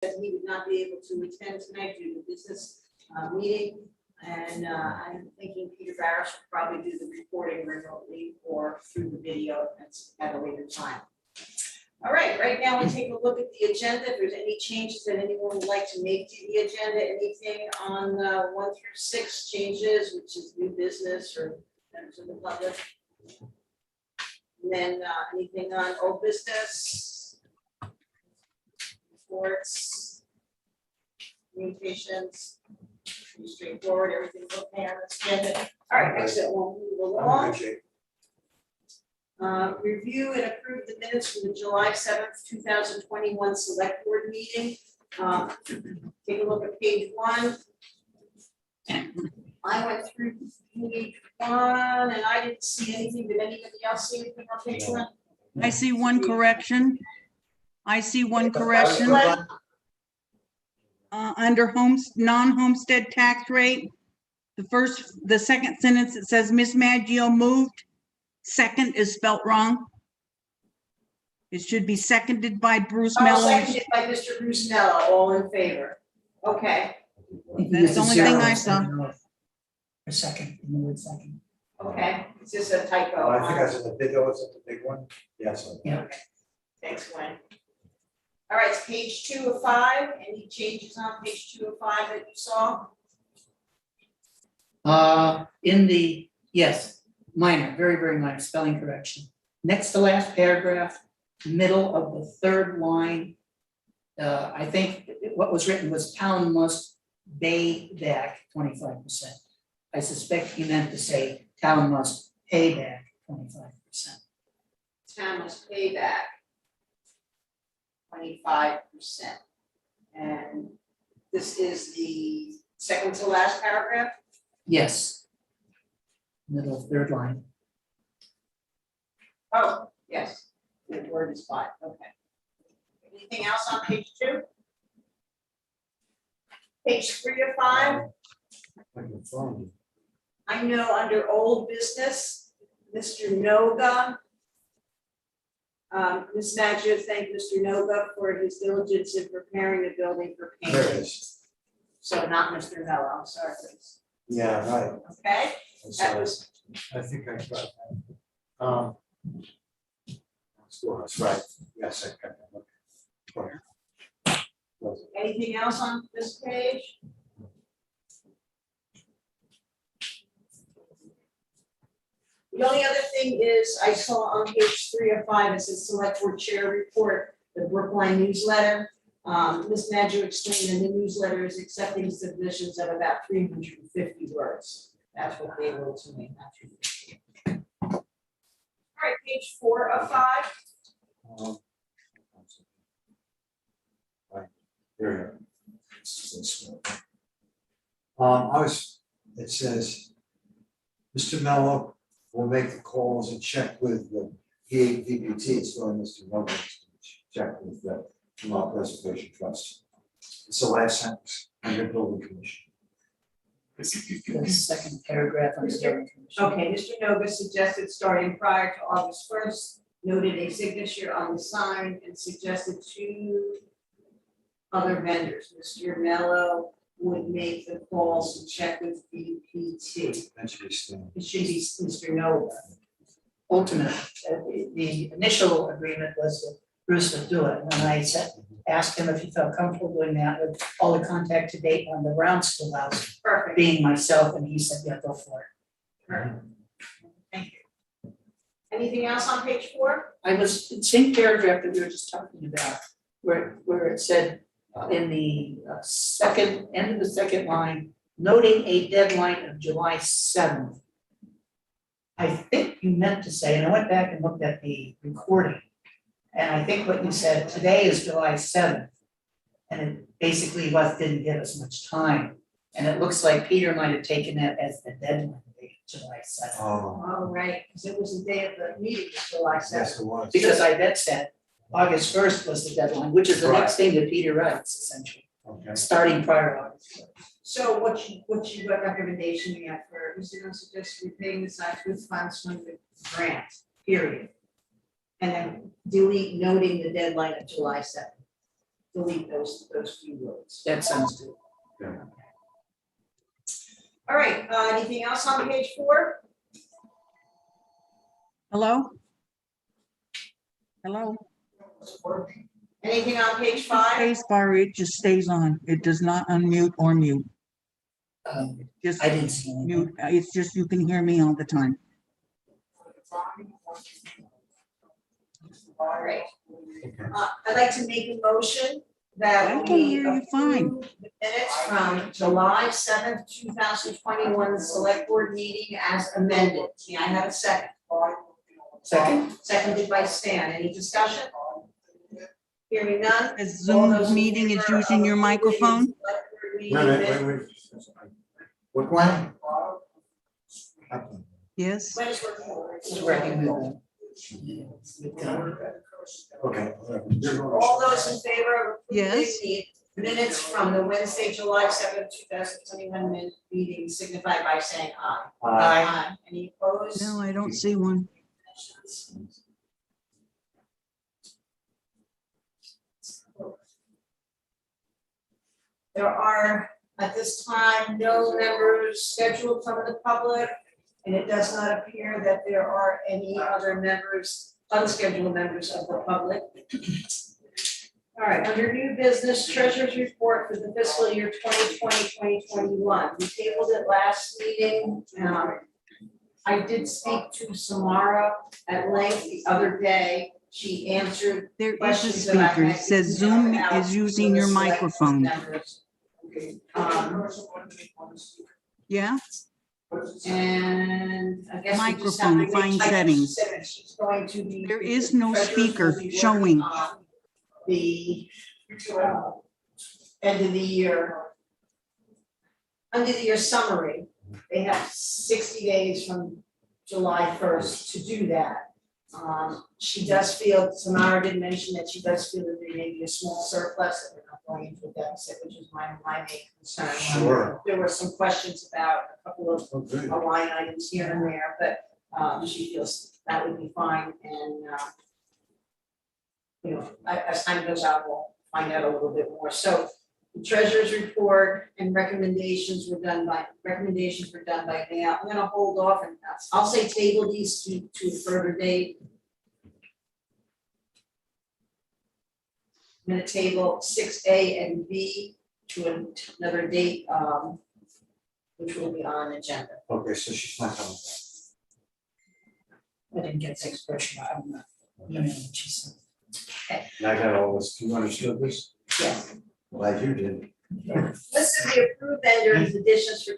that he would not be able to attend tonight due to business meeting. And I'm thinking Peter Barris will probably do the recording remotely or through the video at a later time. All right, right now we'll take a look at the agenda. If there's any changes that anyone would like to make to the agenda, anything on 1 through 6 changes, which is new business or members of the public. And then anything on old business, reports, communications, pretty straightforward, everything's okay on this agenda. All right, excellent, we'll move along. Review and approve the minutes from the July 7th, 2021 select board meeting. Take a look at page 1. I went through page 1 and I didn't see anything. Did anybody else see anything on page 1? I see one correction. Under non-homestead tax rate, the second sentence, it says Miss Maggio moved. Second is spelt wrong. It should be seconded by Bruce Mello. Seconded by Mr. Bruce Mello, all in favor. Okay, That's the only thing I saw. A second, in the word second. okay, it's just a typo. I think I said the big, was it the big one? Yes. Yeah. Thanks, Gwen. All right, it's page 2 of 5. Any changes on page 2 of 5 that you saw? Yes, minor, very, very minor spelling correction. Next to last paragraph, middle of the third line. I think what was written was town must pay back 25%. I suspect he meant to say town must pay back 25%. Town must pay back 25%. And this is the second to last paragraph? Yes. Middle of third line. Oh, yes, the word is fine, okay. Anything else on page 2? Page 3 of 5, I know under old business, Mr. Noga. Ms. Maggio thanked Mr. Noga for his diligence in preparing the building for There it painting. is. So not Mr. Mello, I'm sorry, please. Yeah, right. Okay, I'm that sorry. was, I think I got that. That's right. Yes, I got that. Okay. anything else on this page? The only other thing is, I saw on page 3 of 5, it says select board chair report, the Brookline newsletter. Ms. Maggio explained in the newsletter is accepting submissions of about 350 words. That's what they wrote to me, not 350. All right, page 4 of 5. Right, there you go. It says, Mr. Mello will make the calls and check with the PAPPT, it's going Mr. Mello, check with the Vermont Preservation Trust. It's the last sentence, under building commission. The second paragraph under building commission. Okay, Mr. Noga suggested starting prior to August 1st, noted a signature on the sign and suggested 2 other vendors. Mr. Mello would make the calls and check with BPT. That should be Stan. It should be Mr. Noga. Ultimately, the initial agreement was that Bruce would do it. When I asked him if he felt comfortable doing that with all the contact to date on the Brown Schoolhouse, Perfect. being myself, and he said, yeah, go for it. Perfect. Thank you. Anything else on page 4? I was, the same paragraph that we were just talking about, where it said in the second, end of the second line, noting a deadline of July 7th. I think you meant to say, and I went back and looked at the recording, and I think what you said, today is July 7th. And it basically didn't give us much time. And it looks like Peter might have taken that as the deadline date, July 7th. Oh, All right, because it was the day of the meeting, July 7th. yes, it was. Because I bet said August 1st was the deadline, which is the next thing that Peter writes, essentially, Okay. starting prior to August 1st. So what recommendation you got for, Mr. Jones suggests repaying the signs with funds from the grant, period. And then delete noting the deadline of July 7th. delete those few words. That sounds good. All right, anything else on page 4? Hello? Hello? Anything on page 5? Space bar, it just stays on. It does not unmute or mute. Just I didn't see anything. mute. It's just you can hear me all the time. All right. Okay. I'd like to make a motion that I can we hear you fine. approve the minutes from July 7th, 2021 select board meeting as amended. May I have a second? Second? Seconded by Stan. Any discussion? Hearing none. As All those Zoom in meeting is favor of using your approving the microphone? select board meeting Wait, minutes- wait. Brookline? Yes? When is working? It's working with Okay. All those in favor of approving Yes. the minutes from the Wednesday, July 7th, 2021 meeting signify by saying aye. Aye. Any opposed? No, I don't see one. There are, at this time, no members scheduled from the public, and it does not appear that there are any other members, unscheduled members of the public. All right, under new business, treasurer's report for the fiscal year 2020-2021. We tabled it last meeting. I did speak to Samara at length the other day. She answered There is a questions that I speaker. had It says to email Zoom out is to using the your select microphone. members. Yeah? And I guess we just have Microphone, to find make- I settings. said she's going to be. There is no treasurers speaker will be working showing. on The end of the year. End of the year summary, they have 60 days from July 1st to do that. She does feel, Samara did mention that she does feel that there may be a small surplus, that we're not going into a deficit, which is my main concern. Sure. There were some questions about a couple of Okay. line items here and there, but she feels that would be fine, and you know, as time goes on, we'll find out a little bit more. So the treasurer's report and recommendations were done by mail. I'm gonna hold off and I'll say table these to a further date. I'm gonna table 6A and B to another date, which will be on agenda. Okay, so she's not coming I didn't get the expression, I don't know. You know what she said. back. And I got all this, you understood this? Yes. Glad you did. List of the approved vendors additions for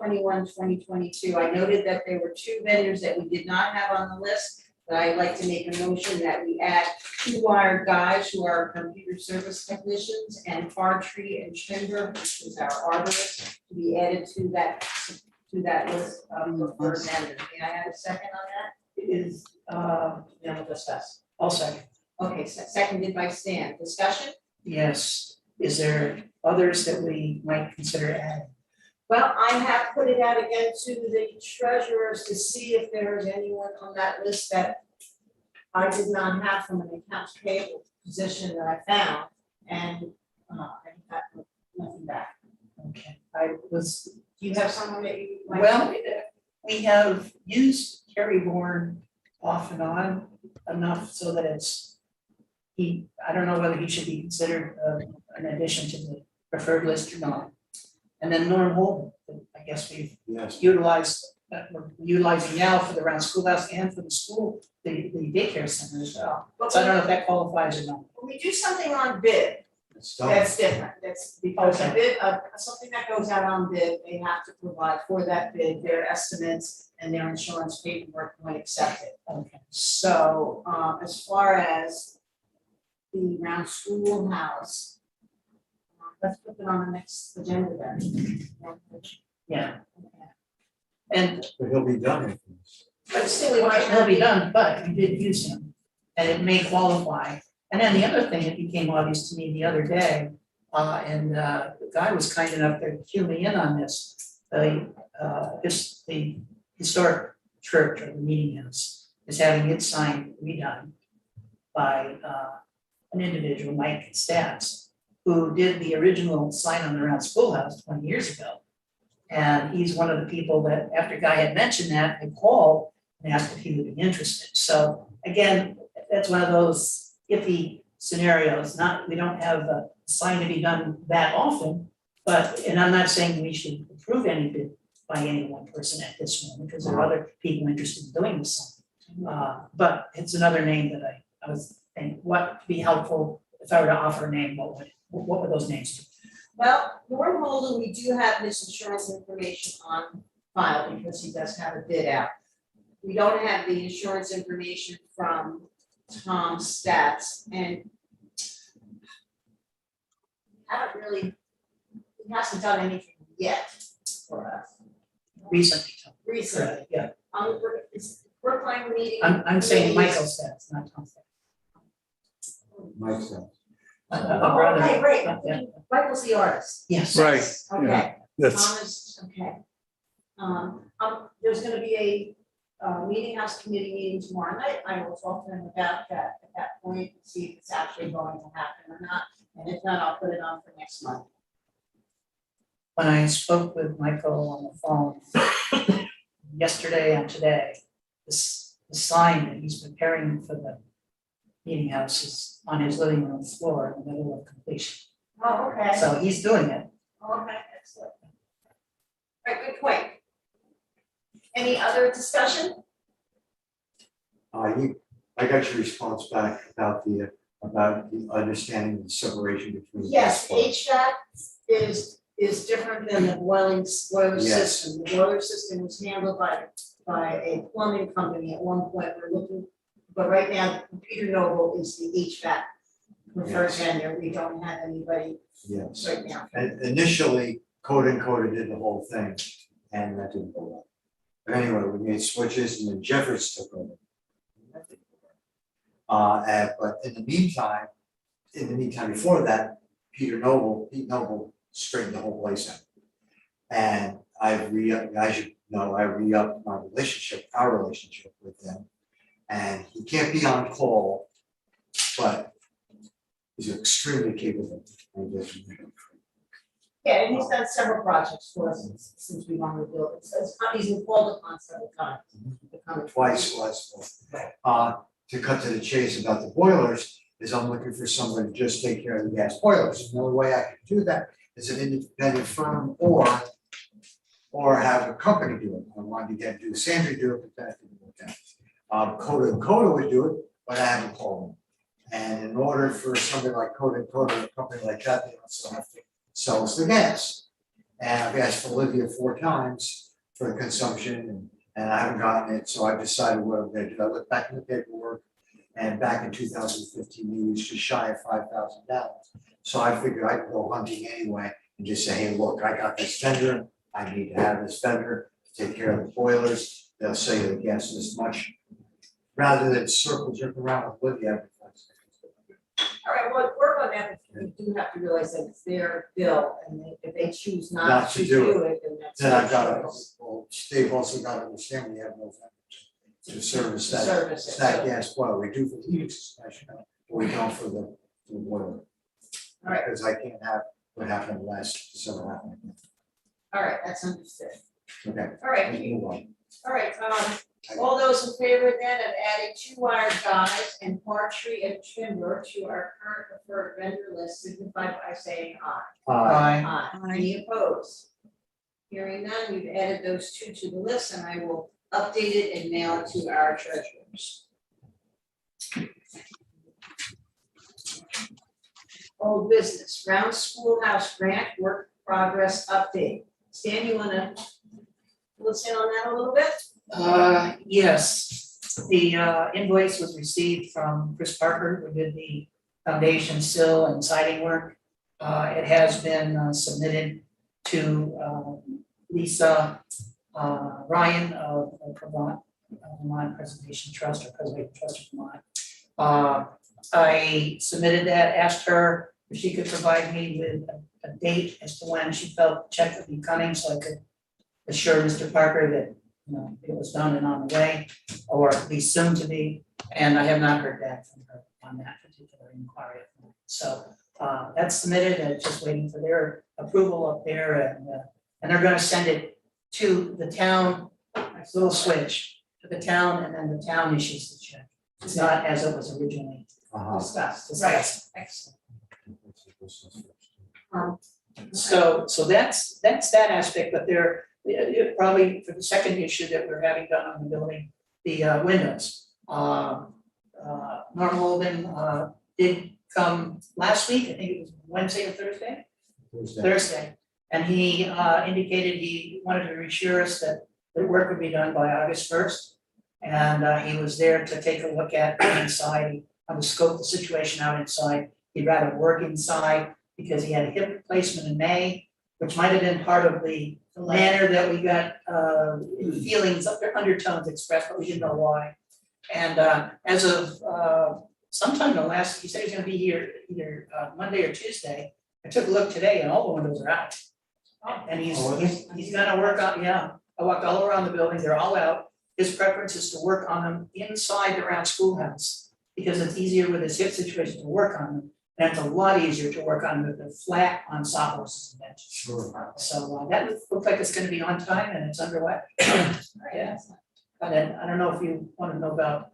2021-2022. I noted that there were 2 vendors that we did not have on the list, but I'd like to make a motion that we add 2 wired guys who are computer service technicians and Far Tree and Timber, which is our arborist, to be added to that list of preferred vendors. May I have a second on that? It is, Then we'll discuss. I'll second. Okay, seconded by Stan. Discussion? Yes, is there others that we might consider adding? Well, I have put it out again to the treasurers to see if there is anyone on that list that I did not have from an accounts payable position that I found, and I got nothing back. Okay, I was, Do you have someone that you might? well, we have used Kerry Bourne off and on enough so that I don't know whether he should be considered an addition to the preferred list or not. And then Norm Holden, I guess we've Yes. utilized, we're utilizing now for the round schoolhouse and for the school, the daycare center as well. But So I don't know if that qualifies or not. when we do something on bid, It's done. that's different, that's because a Okay. bid, something that goes out on bid, they have to provide for that bid, their estimates and their insurance paperwork when accepted. Okay. So, as far as the round schoolhouse, let's put it on the next agenda then. Yeah, and But he'll be done. But still, we might it'll not be be, done, but we did use him, and it may qualify. And then the other thing that became obvious to me the other day, and the guy was kind enough to cue me in on this. The historic church or the meeting house is having its sign redone by an individual, Mike Stats. who did the original sign on the round schoolhouse 20 years ago. And he's one of the people that, after Guy had mentioned that, they called and asked if he would be interested. So again, that's one of those iffy scenarios. We don't have a sign to be done that often, but, and I'm not saying we should approve any bid by any one person at this moment, because there are other people interested in doing this sign. But it's another name that I was thinking, what would be helpful if I were to offer a name, what would those names be? Well, Norm Holden, we do have his insurance information on file because he does have a bid out. We don't have the insurance information from Tom Stats, and haven't really, he hasn't done anything yet for us. Recently. Recently, Yeah, it's Brookline meeting. I'm saying Michael Stats, not Tom Stats. Mike said. Oh, Brother. okay, great. Yeah. Michael's the artist. Yes. Right. Okay. That's, Thomas, okay. There's gonna be a meeting house committee meeting tomorrow night. I will talk to them about that at that point, and see if it's actually going to happen or not. And if not, I'll put it on for next month. When I spoke with Michael on the phone yesterday and today, the sign that he's preparing for the meeting house is on his living room floor in the middle of completion. Oh, okay. So he's doing it. Okay, excellent. All right, good point. Any other discussion? I got your response back about the understanding the separation between. Yes, HVAC is different than the boiler Yes. system. The boiler system was handled by a plumbing company at one point. We're looking, but right now, Peter Noble is the HVAC preferred Yes. vendor. We don't have anybody Yes, right now. and initially, Coda did the whole thing, and that didn't go well. But anyway, we made switches, and then Jeffords took over. But in the meantime, before that, Pete Noble straightened the whole place out. And as you know, I re-upped our relationship with them. And he can't be on call, but he's extremely capable. And just, Yeah, and he's done several projects for us since we wanted to build it. So he's been called upon several times. to come and- twice last fall. To cut to the chase about the boilers, is I'm looking for somebody to just take care of the gas boilers. The only way I can do that is an independent firm or have a company do it. I wanted to do Sandra do it, but that didn't work out. Coda would do it, but I haven't called them. And in order for somebody like Coda, a company like that, they also have to sell us the gas. And I've asked Olivia 4 times for the consumption and I haven't gotten it, so I've decided what I'm gonna do. I looked back in the paperwork, and back in 2015, he was just shy of $5,000. So I figured I'd go hunting anyway and just say, hey, look, I got this vendor, I need to have this vendor to take care of the boilers. They'll say the gas this much, rather than jerk around with Olivia. All right, well, work on that, but you do have to realize that it's their bill, and if they choose not Not to to do do it, then that's. Then I've got their to, choice well, they've also got to understand we have no vendors to service to that. service it. That So- gas boiler, we do for the heating system, we don't for the boiler. All right. Because I can't have what happened last December happen. All right, that's understood. Okay. All right, let's move on. all right, all those in favor then of adding 2 wire guides and tree and timber to our current preferred vendor list, signify by saying aye. Aye. Aye. Any opposed? Hearing none, we've added those 2 to the list, and I will update it and mail it to our treasurers. Old business, round schoolhouse grant work progress update. Stan, you wanna listen on that a little bit? Yes, the invoice was received from Chris Parker, who did the foundation sill and siding work. It has been submitted to Lisa Ryan of Vermont Preservation Trust or Preservation Trust of Vermont. I submitted that, asked her if she could provide me with a date as to when she felt the check would be coming, so I could assure Mr. Parker that, you know, it was done and on the way, or at least soon to be, and I have not heard back from her on that particular inquiry. So that's submitted and it's just waiting for their approval up there and they're gonna send it to the town, nice little switch, to the town and then the town issues the check. It's not as it was originally discussed. Excellent. So that's that aspect, but there, probably for the second issue that we're having done on the building, the windows. Norm Holden did come last week, I think it was Wednesday or Thursday? Thursday, and he indicated he wanted to reassure us that the work would be done by August 1st. And he was there to take a look at inside, on the scope of the situation out inside. He'd rather work inside because he had a hip replacement in May, which might have been part of the manner that we got feelings, undertones expressed, but we didn't know why. And as of sometime in the last, he said he's gonna be here either Monday or Tuesday. I took a look today and all the windows are out. And he's gonna work on, yeah, I walked all around the building, they're all out. His preference is to work on them inside the round schoolhouse, because it's easier with his hip situation to work on them. And it's a lot easier to work on them if they're flat on sawhorses and benches. Sure. So that looks like it's gonna be on time and it's underway. Yeah. And then, I don't know if you wanna know about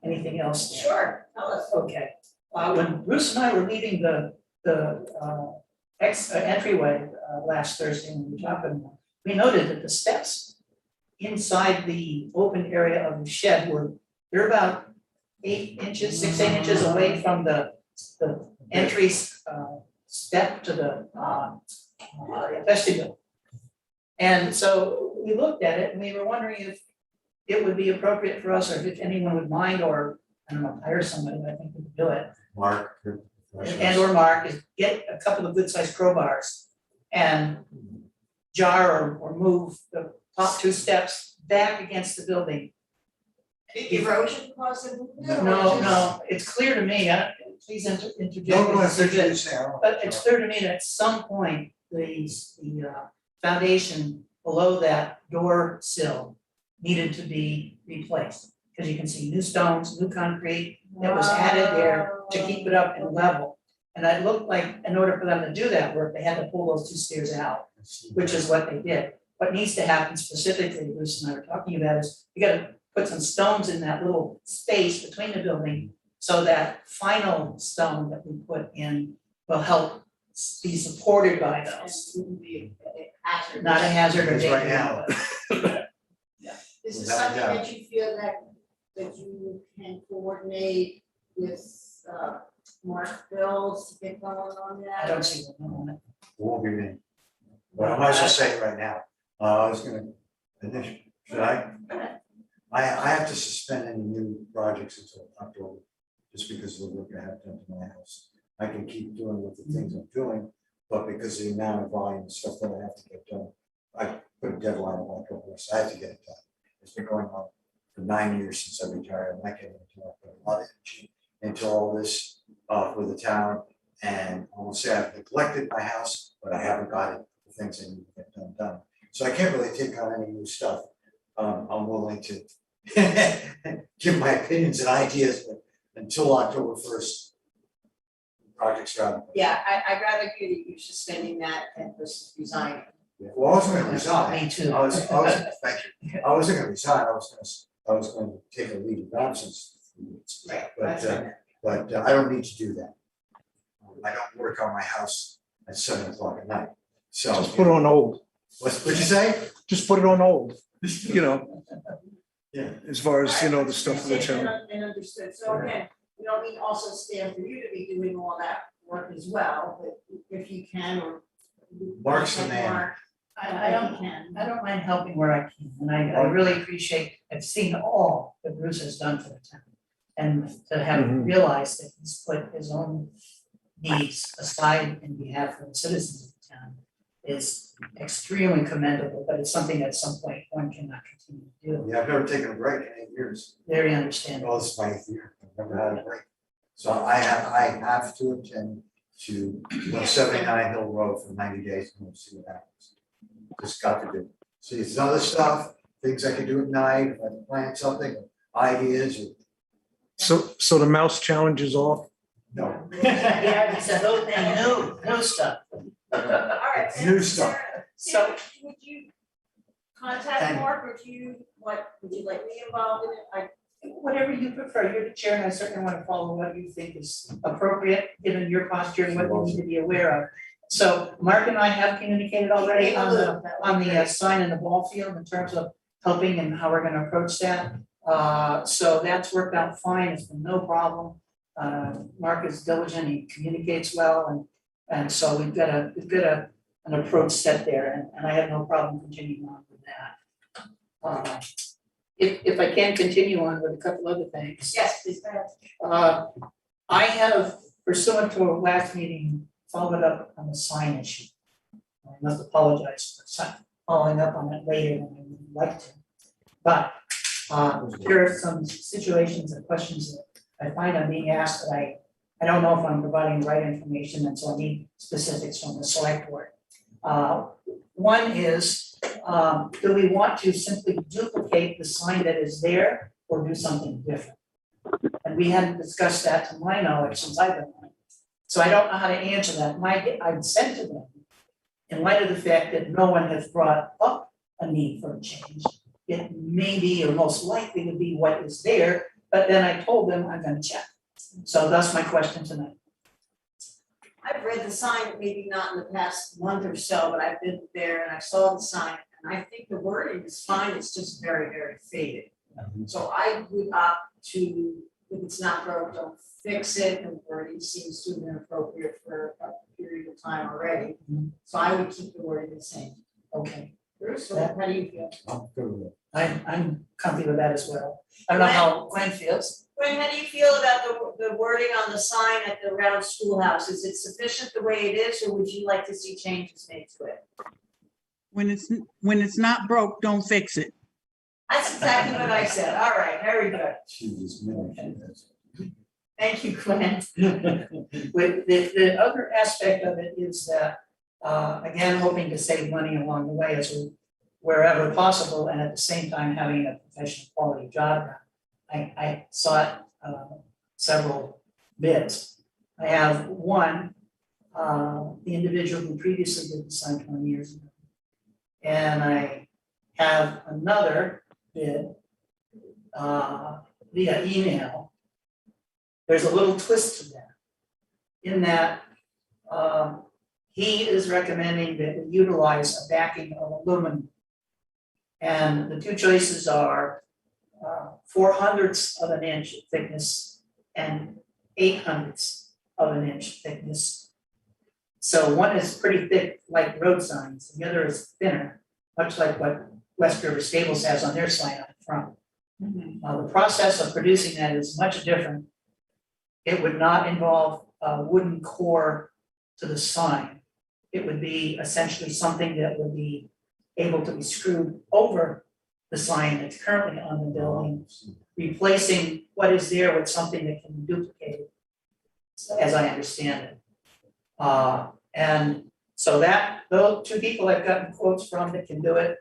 anything else. Sure, tell us. Okay, when Bruce and I were leaving the entryway last Thursday, when we were talking, we noted that the steps inside the open area of the shed they're about 8 inches, 6, 8 inches away from the entry step to the vestibule. And so we looked at it and we were wondering if it would be appropriate for us, or if anyone would mind, or I don't know, hire somebody, I think we could do it. Mark. And or Mark, is get a couple of good sized crowbars and jar or move the top 2 steps back against the building. Erosion causing movement? No, it's clear to me, please interject. But it's clear to me that at some point, the foundation below that door sill needed to be replaced. Because you can see new stones, new concrete that was added there to keep it up and level. And it looked like in order for them to do that work, they had to pull those 2 stairs out, which is what they did. What needs to happen specifically, Bruce and I were talking about, is you gotta put some stones in that little space between the building, so that final stone that we put in will help be supported by those. Wouldn't be a hazard. Not a hazard or It's danger. right now. Is it Without something doubt. that you feel that you can coordinate with Mark Bills to get going on that? I don't see one on it. Won't be me. But I might as well say it right now. I was gonna, should I? I have to suspend any new projects until October, just because of the work I have done to my house. I can keep doing with the things I'm doing, but because of the amount of volume and stuff that I have to get done, I put a deadline on October, so I have to get it done. It's been going on for 9 years since I retired. I'm not getting into it, but a lot of energy into all this for the town. And I won't say I've neglected my house, but I haven't got it, the things I need to get done. So I can't really take on any new stuff. I'm willing to give my opinions and ideas, but until October 1st, the project's done. Yeah, I'd rather hear that you're suspending that than versus resigning. Yeah, well, I wasn't gonna resign. Me too. I was, thank you. I wasn't gonna resign. I was going to take a leave of absence for 3 weeks. But I don't need to do that. I don't work on my house at 7 o'clock at night. So. Just put it on hold, What'd you say? just put it on hold, you know, Yeah. as far as, you know, the stuff for the town. And understood, so again, we don't mean also stand for you to be doing all that work as well, but if you can, or. Mark's the man. Mark, I don't, can. I don't mind helping where I can, and I really appreciate, I've seen all that Bruce has done for the town. And to have Mhm. realized that he's put his own needs aside in behalf of the citizens of the town is extremely commendable, but it's something at some point one cannot continue to do. Yeah, I've never taken a break in 8 years. Very understandable. Well, this is my 8th year. I've never had a break. So I have to attend to 179 Hill Road for 90 days and we'll see what happens. Just got to do it. See, it's other stuff, things I can do at night, if I plan something, ideas, or So the mouse challenge is off? No, Yeah, it's a whole thing, new stuff. All right. and New stuff. So- Would you contact And- Mark, or would you like me involved in it? Whatever you prefer, you're the chair, and I certainly want to follow what you think is appropriate, given your posture and what you need to be aware of. So Mark and I have communicated already on the sign in the ball field in terms of helping and how we're gonna approach that. So that's worked out fine, it's been no problem. Mark is diligent, he communicates well, and so we've got an approach set there, and I have no problem continuing on with that. If I can continue on with a couple other things. Yes, please, go ahead. I have pursuant to a last meeting, followed up on the sign issue. I must apologize for following up on that later than I would like to. But there are some situations and questions that I find I'm being asked that I don't know if I'm providing the right information, and so I need specifics from the select board. One is, do we want to simply duplicate the sign that is there or do something different? And we hadn't discussed that to my knowledge since I've been on it. So I don't know how to answer that. I'd said to them, in light of the fact that no one has brought up a need for a change, it may be or most likely would be what is there, but then I told them I'm gonna check. So that's my question tonight. I've read the sign, maybe not in the past month or so, but I've been there and I saw the sign, and I think the wording is fine, it's just very, very faded. So I would opt to, if it's not broke, don't fix it, and the wording seems to have been appropriate for a period of time already. So I would keep the wording the same. Okay, Bruce, how do you feel? I'm good with it. I'm comfy with that as well. I don't know how Glenn feels. Gwen, how do you feel about the wording on the sign at the round schoolhouse? Is it sufficient the way it is, or would you like to see changes made to it? When it's not broke, don't fix it. That's exactly what I said. All right, very good. She was managing this. Thank you, Glenn. With the other aspect of it is that, again, hoping to save money along the way as wherever possible, and at the same time having a professional quality job done. I sought several bids. I have one, the individual who previously did the sign 20 years ago. And I have another bid via email. There's a little twist to that. In that he is recommending that we utilize a backing of aluminum. And the two choices are 4/100ths of an inch thickness and 8/100ths of an inch thickness. So one is pretty thick, like road signs, and the other is thinner, much like what West River Stables has on their sign up front. The process of producing that is much different. It would not involve a wooden core to the sign. It would be essentially something that would be able to be screwed over the sign that's currently on the building, replacing what is there with something that can be duplicated, as I understand it. And so those two people I've gotten quotes from that can do it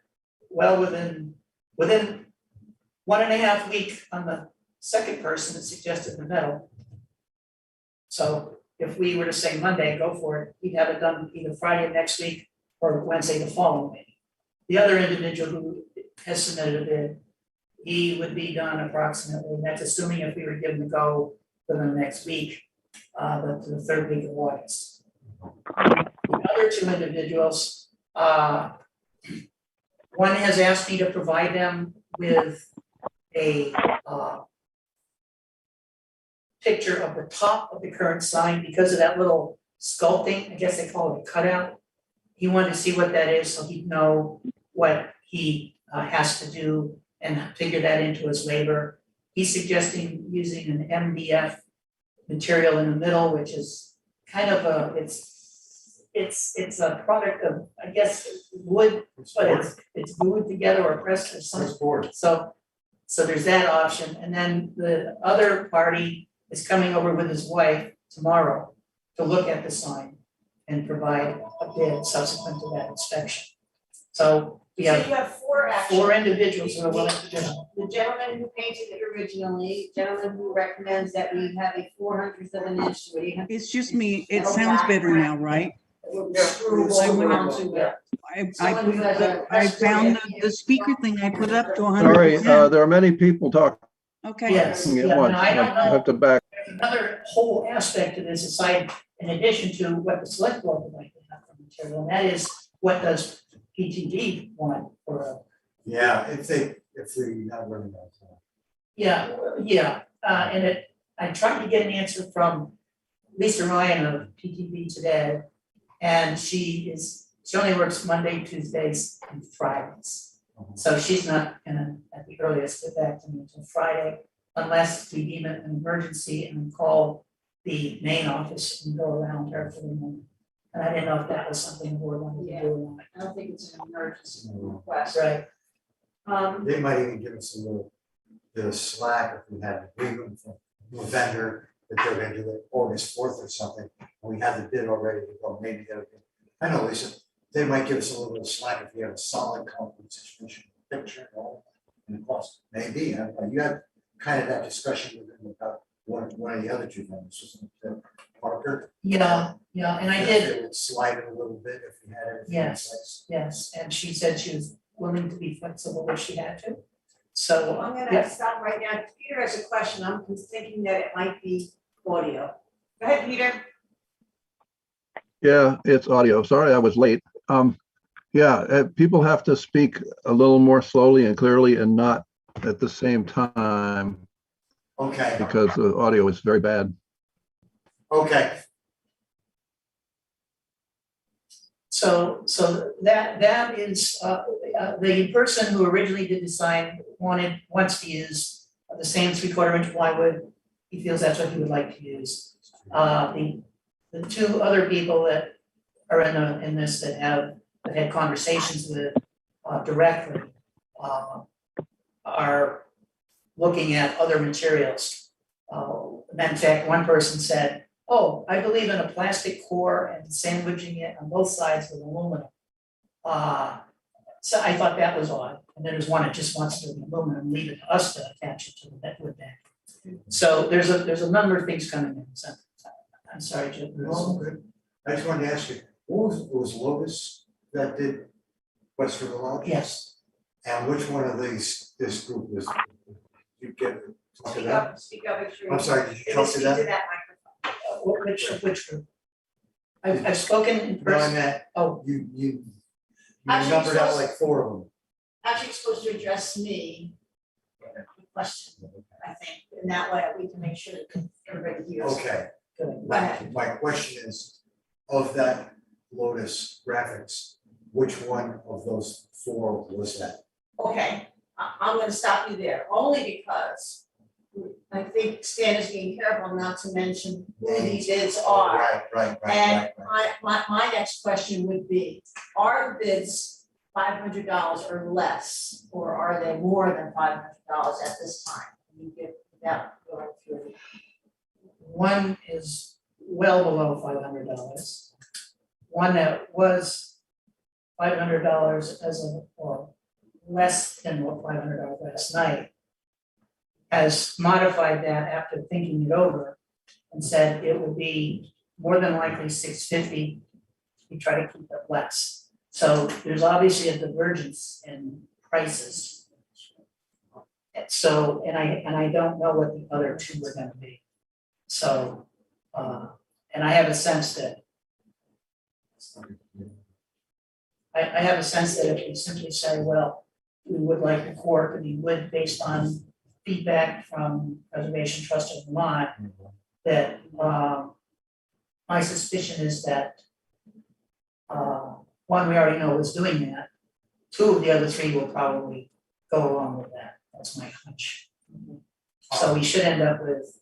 well within 1.5 weeks on the second person that suggested the metal. So if we were to say Monday, go for it, we'd have it done either Friday of next week or Wednesday the following week. The other individual who has submitted a bid, he would be done approximately, that's assuming if we were given the go within the next week, the third week of August. The other two individuals, one has asked me to provide them with a picture of the top of the current sign because of that little sculpting, I guess they call it a cutout. He wanted to see what that is so he'd know what he has to do and figure that into his labor. He's suggesting using an MDF material in the middle, which is kind of it's a product of, I guess, wood, but it's glued together or pressed or something. So there's that option, and then the other party is coming over with his wife tomorrow to look at the sign and provide a bid subsequent to that inspection. So we So have you have four actions. 4 individuals who are willing to do it. The gentleman who painted it originally, gentleman who recommends that we have a 400th of an inch to 800. It's just me. It sounds better now, right? Screwable onto it. I found the speaker thing. I put up to Sorry, 100%. there are many people talking Okay. Yes, at yeah, once. no, I don't I know. have to back. There's another whole aspect to this aside, in addition to what the select board would like to have for material, and that is what does PTV want for a. Yeah, if we not running out of time. Yeah, and I tried to get an answer from Lisa Ryan of PTV today. And she only works Monday, Tuesdays, and Fridays. So she's not gonna, at the earliest, get back to me until Friday, unless we deem it an emergency and call the main office and go around her for the moment. And I didn't know if that was something the board wanted to do or I don't think it's an emergency No. request. not. Right, They might even give us a little bit of slack if we had an agreement from a vendor that they're gonna do it August 4th or something, and we have the bid already to go, maybe that'll be. I know, Lisa, they might give us a little bit of slack if we have a solid concrete situation, picture and all, and the cost, maybe, you had kind of that discussion with them about one of the other two vendors, wasn't it, Parker? yeah, and I If did, They would slide it a little bit if we had everything in place. yes, and she said she was willing to be flexible if she had to. So, I'm yeah. gonna stop right now. Peter has a question. I'm thinking that it might be audio. Go ahead, Peter. Yeah, it's audio. Sorry, I was late. People have to speak a little more slowly and clearly and not at the same time Okay, because the audio is very bad. okay, So that is, the person who originally did the sign wants to use the same 3/4 inch plywood. He feels that's what he would like to use. The 2 other people that are in this that have had conversations with directly are looking at other materials. In fact, one person said, "Oh, I believe in a plastic core and sandwiching it on both sides with aluminum." So I thought that was odd, and then there's one that just wants to do aluminum, leave it to us to attach it to the wood back. So there's a number of things coming in, so I'm sorry, Jim. no, good. I just wanted to ask you, what was Lotus that did Westford Lodge? Yes, And which one of this group was, you get, talk to them? Speak up, make sure. I'm sorry, did you If talk you to speak to them? that microphone. which group? I've spoken in No, I person, meant, oh, you Actually, numbered out so- like 4 of them. Actually, you're supposed to address me. The question, I think, and that way we can make sure that everybody hears. Okay, good. Go ahead. my question is, of that Lotus graphics, which one of those 4 was that? Okay, I'm gonna stop you there, only because I think Stan is being careful not to mention who these bids are. Right. And my next question would be, are the bids $500 or less, or are they more than $500 at this time? Can you give that going through? One is well below $500. One that was $500 or less than what $500 last night has modified that after thinking it over and said it would be more than likely $650. We try to keep it less. So there's obviously a divergence in prices. And so, and I don't know what the other 2 are gonna be. So, and I have a sense that I have a sense that if we simply say, well, we would like the core to be wood based on feedback from Preservation Trust of Vermont, that my suspicion is that one, we already know is doing that. 2 of the other 3 will probably go along with that. That's my hunch. So we should end up with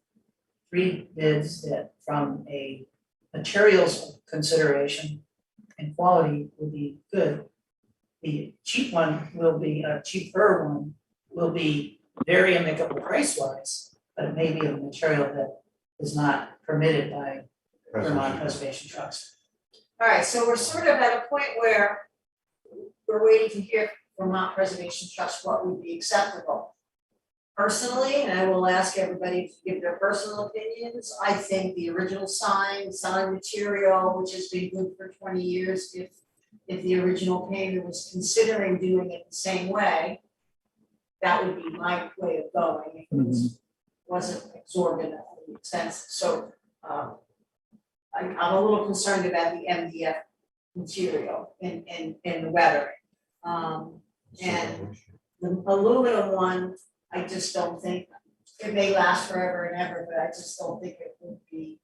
3 bids that from a materials consideration and quality will be good. The cheap one will be, cheaper one will be very amicable price wise, but it may be a material that is not permitted by Vermont Preservation Trust. All right, so we're sort of at a point where we're waiting to hear from Vermont Preservation Trust what would be acceptable. Personally, and I will ask everybody to give their personal opinions, I think the original sign material, which has been good for 20 years, if the original painter was considering doing it the same way, that would be my way of going, if it wasn't exorbitantly expensive. So, I'm a little concerned about the MDF material in the weathering. And the aluminum one, I just don't think, it may last forever and ever, but I just don't think it would be.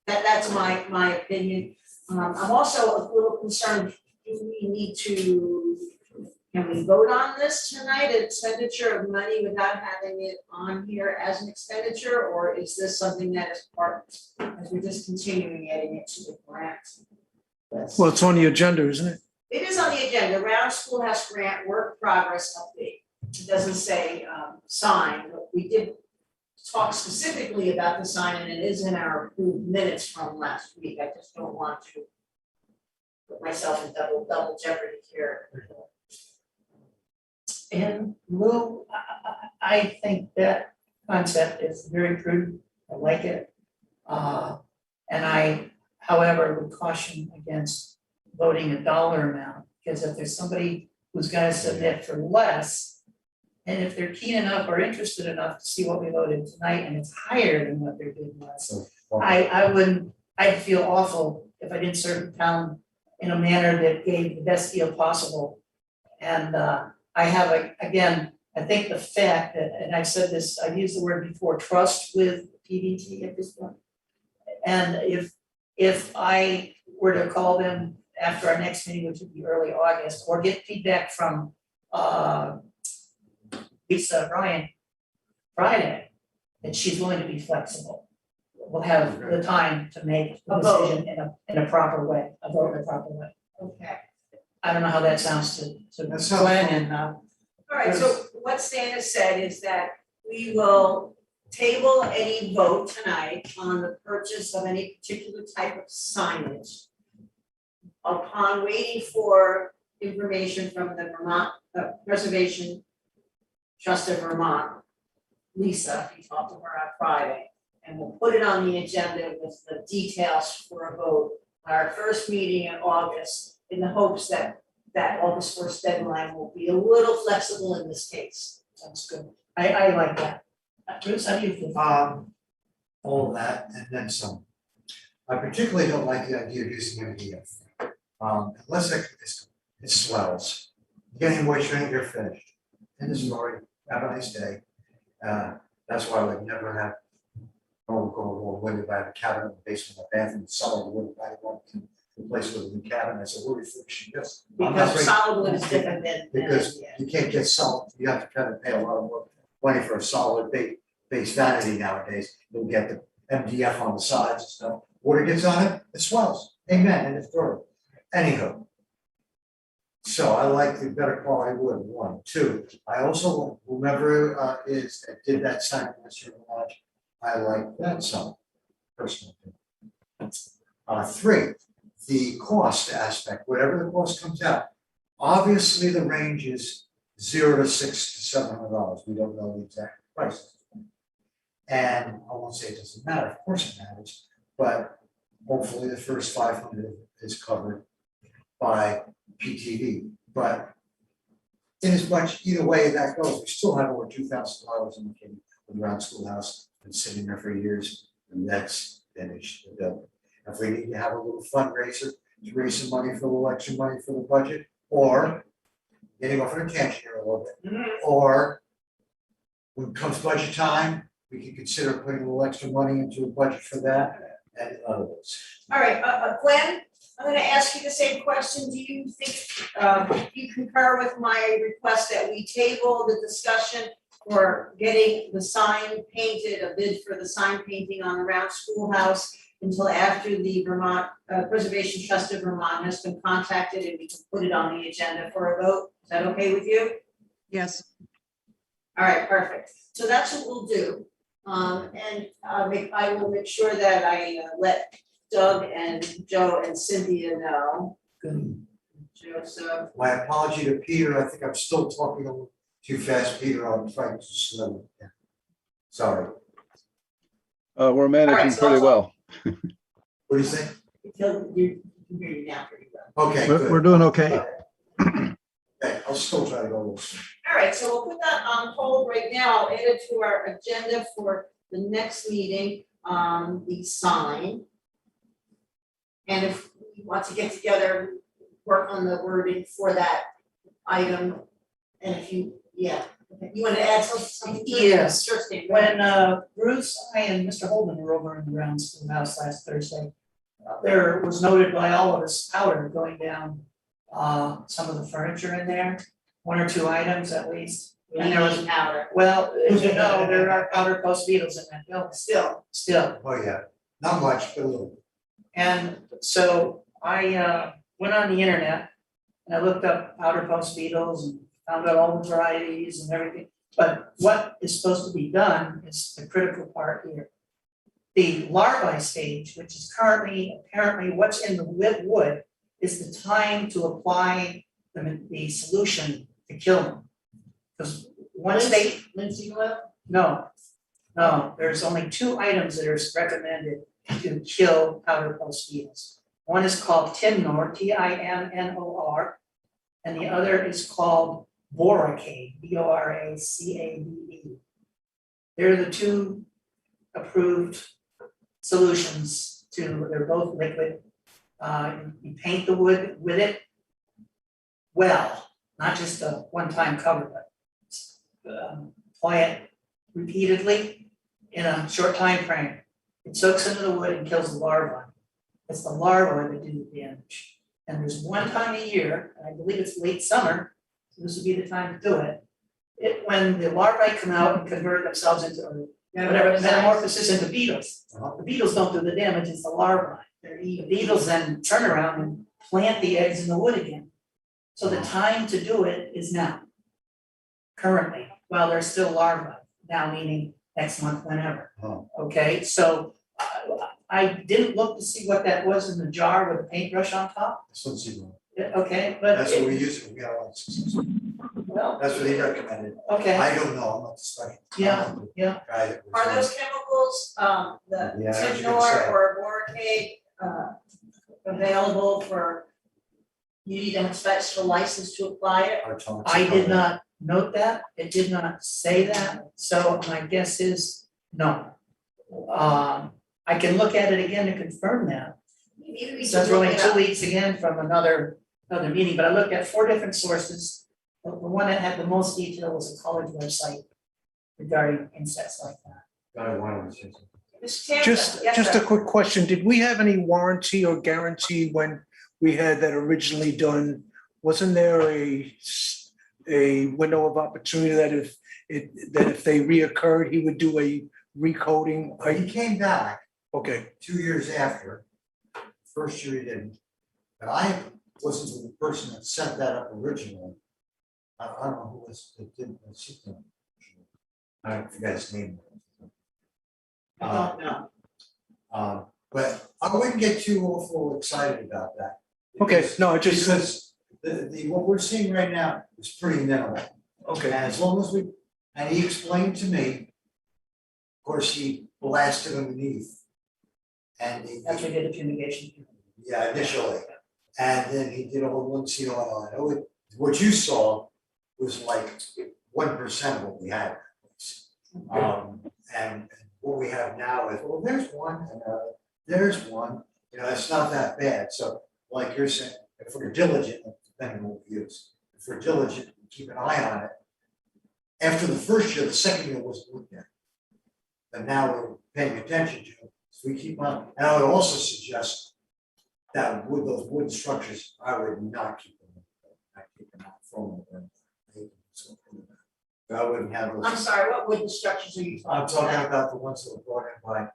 That's my opinion. I'm also a little concerned, do we need to, can we vote on this tonight, expenditure of money without having it on here as an expenditure? Or is this something that is part, as we're just continuing adding it to the grant list? Well, it's on the agenda, isn't it? It is on the agenda, Round Schoolhouse Grant Work Progress Update. It doesn't say sign, but we did talk specifically about the sign, and it is in our approved minutes from last week. I just don't want to put myself in double jeopardy here. And Lou, I think that concept is very prudent, I like it. And I, however, would caution against voting a dollar amount, because if there's somebody who's gonna submit for less, and if they're keen enough or interested enough to see what we voted tonight and it's higher than what their bid was, I'd feel awful if I didn't serve the town in a manner that gave the best deal possible. And I have, again, I think the fact that, and I've said this, I've used the word before, trust with PDT at this point. And if I were to call them after our next meeting, which would be early August, or get feedback from Lisa Ryan Friday, that she's willing to be flexible, we'll have the time to make the decision in a proper way, a vote in a proper way. Okay, I don't know how that sounds to That sounds Glenn fine. and all right, so what Stan has said is that we will table any vote tonight on the purchase of any particular type of signage upon waiting for information from the Vermont Preservation Trust of Vermont, Lisa, we talked to her on Friday, and we'll put it on the agenda with the details for a vote at our first meeting in August, in the hopes that that August 1st deadline will be a little flexible in this case. sounds good. I like that. Bruce, how do you feel? All of that and then some. I particularly don't like the idea of using MDF. Unless it swells. You get any moisture in it, you're finished. End of story, have a nice day. That's why I would never have, wood if I have a cabinet in the basement of my bathroom, solid wood, I want to replace with a new cabinet, so we're refurbishing this. I'm not Because bringing- solid wood is different than Because yeah. you can't get solid, you have to kind of pay a lot of more money for a solid base vanity nowadays. You'll get the MDF on the sides and stuff, water gets on it, it swells, amen, and it's thorough. Anywho. So I like the better quality wood, 1, 2, I also, whomever that did that sign, Mr. Lodge, I like that sign, personally. 3, the cost aspect, whatever the cost comes out, obviously the range is $0 to $600 to $700, we don't know the exact prices. And I won't say it doesn't matter, of course it matters, but hopefully the first 500 is covered by PTV, but in as much, either way that goes, we still have over $2,000 in the kitty with the Round Schoolhouse, been sitting there for years, and that's finished. If we need to have a little fundraiser to raise some money for the election, money for the budget, or getting off on a tangent here a little bit, or when it comes budget time, we can consider putting a little extra money into a budget for that and others. All right, Glenn, I'm gonna ask you the same question. Do you think, you concur with my request that we table the discussion for getting the sign painted, a bid for the sign painting on the Round Schoolhouse until after the Vermont Preservation Trust of Vermont has been contacted and we can put it on the agenda for a vote? Is that okay with you? Yes. All right, perfect. So that's what we'll do. And I will make sure that I let Doug and Joe and Cynthia know. Good. Joseph. My apology to Peter, I think I'm still talking a little too fast, Peter, I'll try to slow it down. Sorry, We're managing so pretty that's well. what do you think? You can hear you now pretty well. Okay, We're good. doing okay. Okay, I'll still try to go a little slow. All right, so we'll put that on hold right now. I'll add it to our agenda for the next meeting, the sign. And if we want to get together, work on the wording for that item, and if you, you want to add something? to it? Yes. Sure thing. When Bruce, I and Mr. Holden were over in the grounds of the house last Thursday, there was noted by all of us powder going down some of the furniture in there, one or two items at least. And there was, powder. well, as you know, there are powder post beetles in that building, still. Oh, yeah, not much, but a little. And so I went on the internet and I looked up powder post beetles and found out all the varieties and everything. But what is supposed to be done is the critical part here. The larvae stage, which is currently apparently what's in the wood, is the time to apply the solution to kill them. Because once they, Linseed oil? no, there's only two items that are recommended to kill powder post beetles. One is called Timnor, Tinnor, and the other is called Boracade, Boracade. They're the two approved solutions they're both liquid. You paint the wood with it well, not just a one-time cover, but apply it repeatedly in a short time frame. It soaks into the wood and kills the larvae. It's the larvae that do the damage. And there's one time a year, and I believe it's late summer, so this would be the time to do it. When the larvae come out and convert themselves into, or whatever, metamorphosis into beetles. The beetles don't do the damage, it's the larvae. The beetles then turn around and plant the eggs in the wood again. So the time to do it is now. Currently, while there's still larvae, now meaning next month, whenever. Oh. Okay, so I didn't look to see what that was in the jar with a paintbrush on top. It's linseed oil. Okay, but That's what we use, we got a lot of success. well, That's what he recommended. okay, I don't know, I'm not the specialist. Yeah, yeah. Guy that was, Are those chemicals, the Yeah, I was gonna Timnor say. or Boracade, available for, you need a special license to apply it? our tolerance. I did not note that, it did not say that, so my guess is no. I can look at it again to confirm that. Maybe we So should we're look only it 2 up. weeks again from another meeting, but I looked at 4 different sources. The one that had the most detail was a college website regarding insects like that. Guy wanted to say something. Mr. Tanza, Just yes, a sir. quick question. Did we have any warranty or guarantee when we had that originally done? Wasn't there a window of opportunity that if they reoccurred, he would do a recoding? He came back Okay, 2 years after, first year he didn't, but I wasn't the person that set that up originally. I don't know who was, that did the system. I forgot his name. I don't know. But I wouldn't get too awful excited about that. okay, because- no, I just, Because what we're seeing right now is pretty minimal. okay, And as long as and he explained to me, of course, he blasted underneath. And After we did the fumigation. yeah, initially, and then he did a whole linseed oil, I know what you saw was like 1% of what we had. And what we have now is, well, there's one, and there's one, it's not that bad, so like you're saying, if we're diligent, depending on what we use, if we're diligent, keep an eye on it. After the first year, the second year wasn't looked at. And now we're paying attention to it, so we keep on, and I would also suggest that with those wooden structures, I would not keep them, not keep them out from them. I wouldn't have those. I'm sorry, what wooden structures are you I'm talking about? talking about the ones that were brought in by,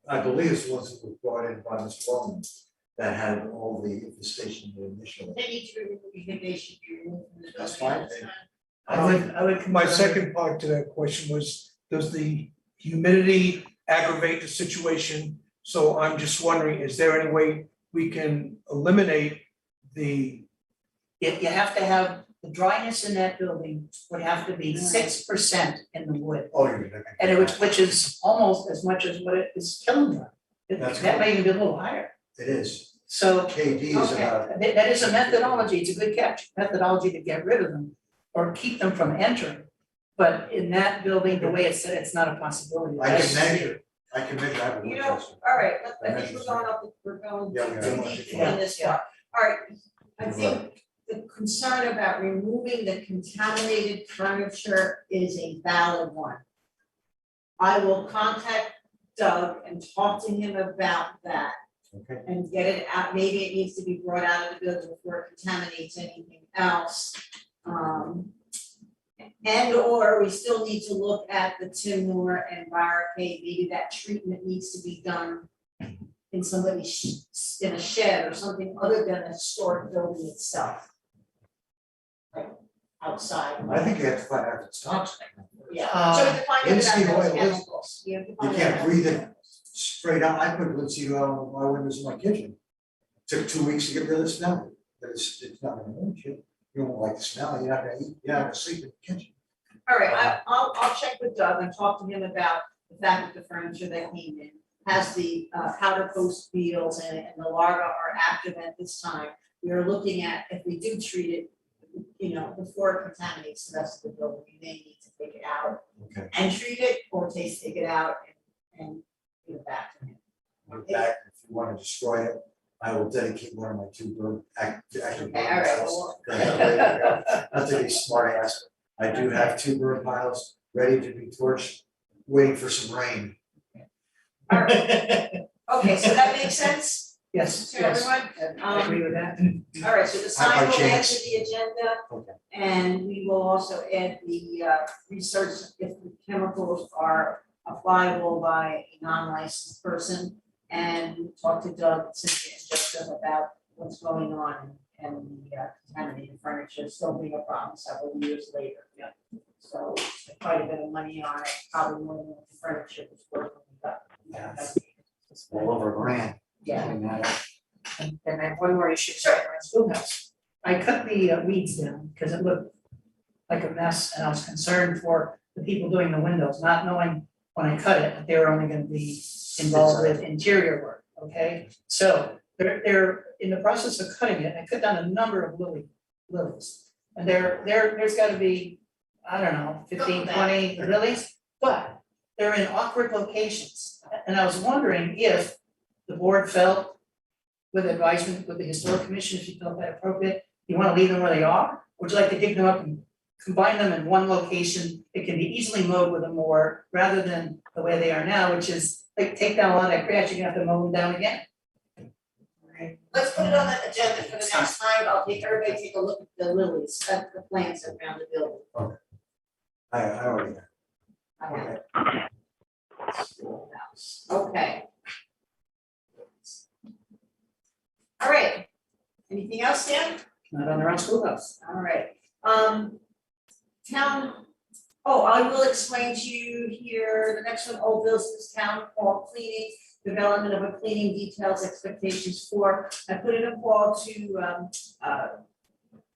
I believe it's the ones that were brought in by Mr. Roman that had all the infestation initially. They need to remove, you think they should be removed from the That's building? fine. I would. my concur. second part to that question was, does the humidity aggravate the situation? So I'm just wondering, is there any way we can eliminate the you have to have, the dryness in that building would have to be 6% in the wood. Oh, you're gonna. And which is almost as much as what it is killing them. That's That may even be a little higher. It is. So KD is Okay. about, that is a methodology, it's a good catch, methodology to get rid of them or keep them from entering. But in that building, the way it's set, it's not a possibility. I can measure, I have a You wood know, tester. all right, I think we're going Yeah, too yeah. deep in this part. All right, I think the concern about removing the contaminated furniture is a valid one. I will contact Doug and talk to him about that Okay, and get it out, maybe it needs to be brought out of the building before it contaminates anything else. And or we still need to look at the timber and barricade, maybe that treatment needs to be done in somebody's, in a shed or something other than a historic building itself. Like outside. I think you have to find out if it's toxic. Yeah, so we have to find out linseed about those oil is- chemicals. You have to You find out can't about breathe those it chemicals. straight out. I put linseed oil on my windows in my kitchen. Took 2 weeks to get rid of the smell, but it's not gonna hurt you. You don't like the smell, you're not gonna eat, you're not gonna sleep in the kitchen. All right, I'll check with Doug and talk to him about the fact that the furniture that came in has the powder post beetles in it and the larvae are active at this time. We are looking at if we do treat it, you know, before it contaminates the rest of the building, we may need to take it out Okay. and treat it or take it out and give it back to him. In fact, if you wanna destroy it, I will dedicate one of my 2 bird Okay, all right, well, Not to be smart ass, but I do have 2 bird piles ready to be torched, waiting for some rain. all right, okay, so that makes sense Yes, to yes, everyone? I agree with that. All right, so the By sign will add chance. to the agenda. Okay. And we will also add the research if the chemicals are applicable by a non-licensed person. And talk to Doug, Cynthia, and Joseph about what's going on and the contaminated furniture still being a problem several years later. Yeah. So quite a bit of money on it, probably more than what the furniture was worth when we got. Yes. All over grand. Yeah. Clean that up. And I have one more issue, sorry, around schoolhouse. I cut the weeds down because it looked like a mess and I was concerned for the people doing the windows, not knowing when I cut it, that they were only gonna be involved with interior work, okay? So they're in the process of cutting it, I cut down a number of lilies. And there's gotta be, I don't know, 15, 20 lilies, but they're in awkward locations. And I was wondering if the board felt with advisement with the historic commission, if you felt that appropriate, you wanna leave them where they are? Would you like to dig them up and combine them in one location? It can be easily mowed with a mower rather than the way they are now, which is like take down a lot of that grass, you're gonna have to mow them down again. Let's put it on the agenda for the next time, I'll take everybody take a look at the lilies, at the plants around the building. I already have. I have. Schoolhouse, okay. All right, anything else, Dan? Not on their own schoolhouse. All right, town, I will explain to you here, the next one, old business, town hall cleaning, development of a cleaning details expectations for, I put in a call to,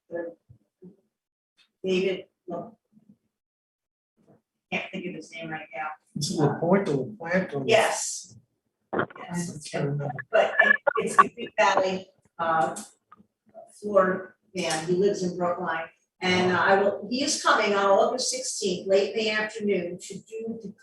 the David, look. Can't think of his name right now. It's a report or a plant or. Yes. Yes, but it's the Creek Valley, floor man, he lives in Brookline. And he is coming on August 16th, late in the afternoon, to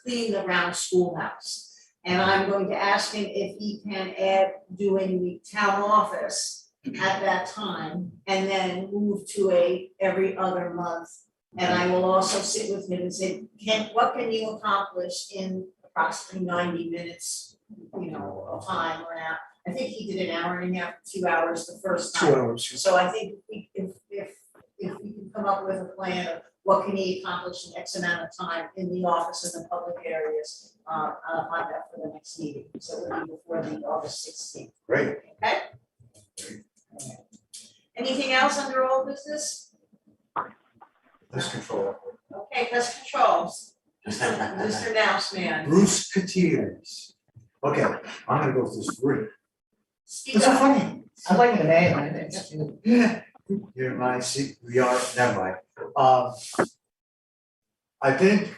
clean the round schoolhouse. And I'm going to ask him if he can add doing the town office at that time, and then move to a every other month. And I will also sit with him and say, what can you accomplish in approximately 90 minutes, of time or out? I think he did an hour and a half, 2 hours the first time. 2 hours. So I think if we can come up with a plan of what can he accomplish in X amount of time in the office and the public areas, I'll find that for the next meeting, so it'll be before the August 16th, Great. okay? Anything else under old business? Let's control Okay, pest controls, Mr. Mouse it. Man, Bruce Gutierrez. Okay, I'm gonna go with this group. speak It's so up. funny. I like the name, I think it's cute. You're my seat, we are, never mind. I've been in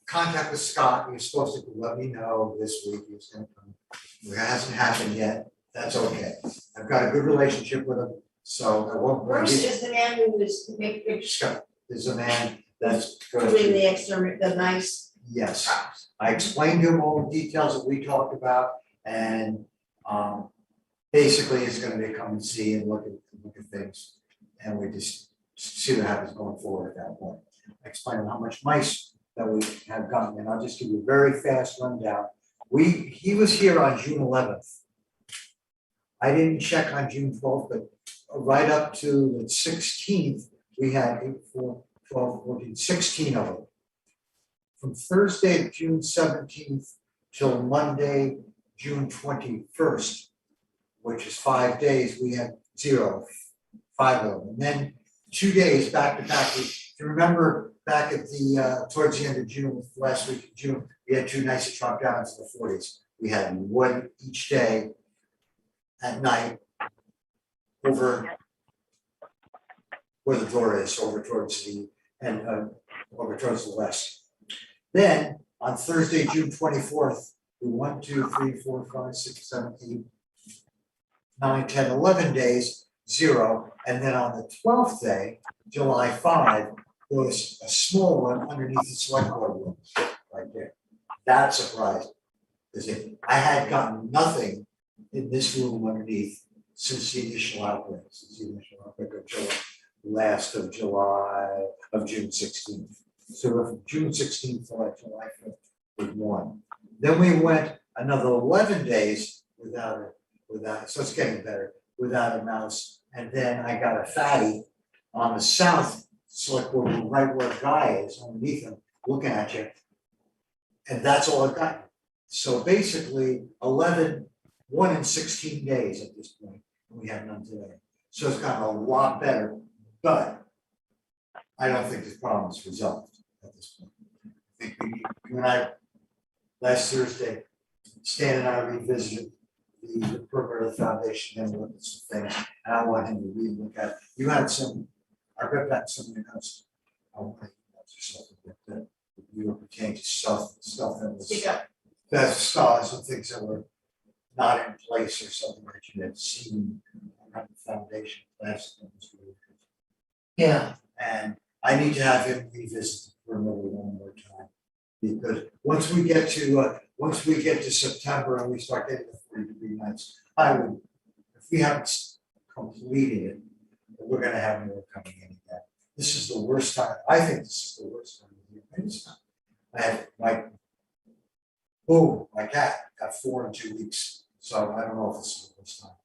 contact with Scott, he was supposed to let me know this week, he was gonna come. It hasn't happened yet, that's okay. I've got a good relationship with him, so I won't. Bruce is the man who was making, Scott is a man that's going doing to, the extra, the nice yes. crops. I explained to him all the details that we talked about and basically it's gonna be come and see and look at things. And we just see what happens going forward at that point. I explained how much mice that we have gotten, and I'll just give you a very fast rundown. He was here on June 11th. I didn't check on June 12th, but right up to the 16th, we had 8, 4, 12, 14, 16 of them. From Thursday, June 17th till Monday, June 21st, which is 5 days, we had 0, 5 of them. And then 2 days back to back, if you remember back at the, towards the end of June, last week of June, we had 2 nights that dropped down into the 40s. We had one each day at night over where the door is, over towards the, and over towards the west. Then on Thursday, June 24th, we 1, 2, 3, 4, 5, 6, 7, 8, 9, 10, 11 days, 0. And then on the 12th day, July 5, there was a small one underneath the select board room, right there. That surprised me, because I had gotten nothing in this room underneath since the initial outbreak, of July, last of July, of June 16th. So from June 16th to like July 5th with 1. Then we went another 11 days without, so it's getting better, without a mouse. And then I got a fatty on the south select board room, right where the guy is underneath him, looking at you. And that's all I've got. So basically 1 in 16 days at this point, and we have none today. So it's gotten a lot better, but I don't think this problem is resolved at this point. I think you and I, last Thursday, Stan and I revisited the perimeter of the foundation and looked at some things, and I want him to re-look at. You had some, I read back some of your notes. I want to something that you were pertaining to stuff that was. Speak up. That's stars and things that were not in place or something that you had seen around the foundation last time. Yeah, And I need to have him revisit the perimeter one more time. Because once we get to September and we start getting the 40-degree nights, I would, if we haven't completed it, we're gonna have more coming in again. This is the worst time, I think this is the worst time of year. It's not. I had my cat got 4 in 2 weeks, so I don't know if this is the worst time.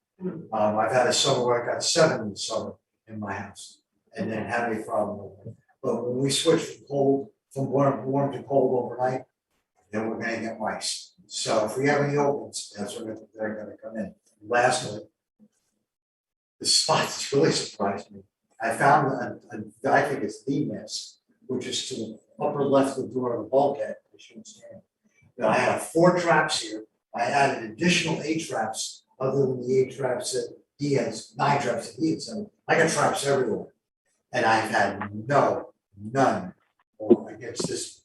I've had a summer where I got 7 in the summer in my house and then had any problem with it. But when we switch from warm to cold overnight, then we're gonna get mice. So if we have any opens, that's when they're gonna come in. Lastly, the spot that's really surprised me, I found I think it's the nest, which is to the upper left of the door of the bulkhead, I shouldn't stand. Now I have 4 traps here, I added additional 8 traps, other than the 8 traps that he has, 9 traps that he has, so I got traps everywhere. And I've had none, or against this,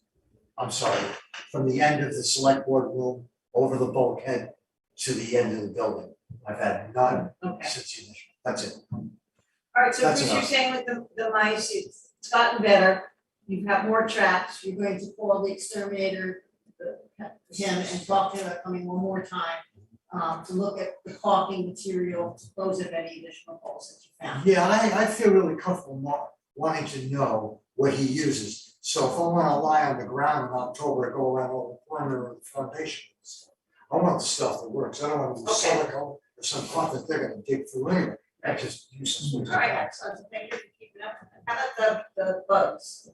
I'm sorry, from the end of the select board room over the bulkhead to the end of the building. I've had none Okay. since the initial, that's it. All right, so That's Bruce, you're enough. saying with the mice, it's gotten better, you've got more traps, you're going to call the exterminator, him, and talk to him about coming one more time, to look at the caulking material, to close up any additional holes that you found. Yeah, I feel really comfortable wanting to know what he uses. So if I wanna lie on the ground in October, and go around all the perimeter of the foundation, I want the stuff that works, I don't want the Okay. silicone or some pot that they're gonna dig through anyway. I just use some. All right, excellent, thank you for keeping up. How about the bugs?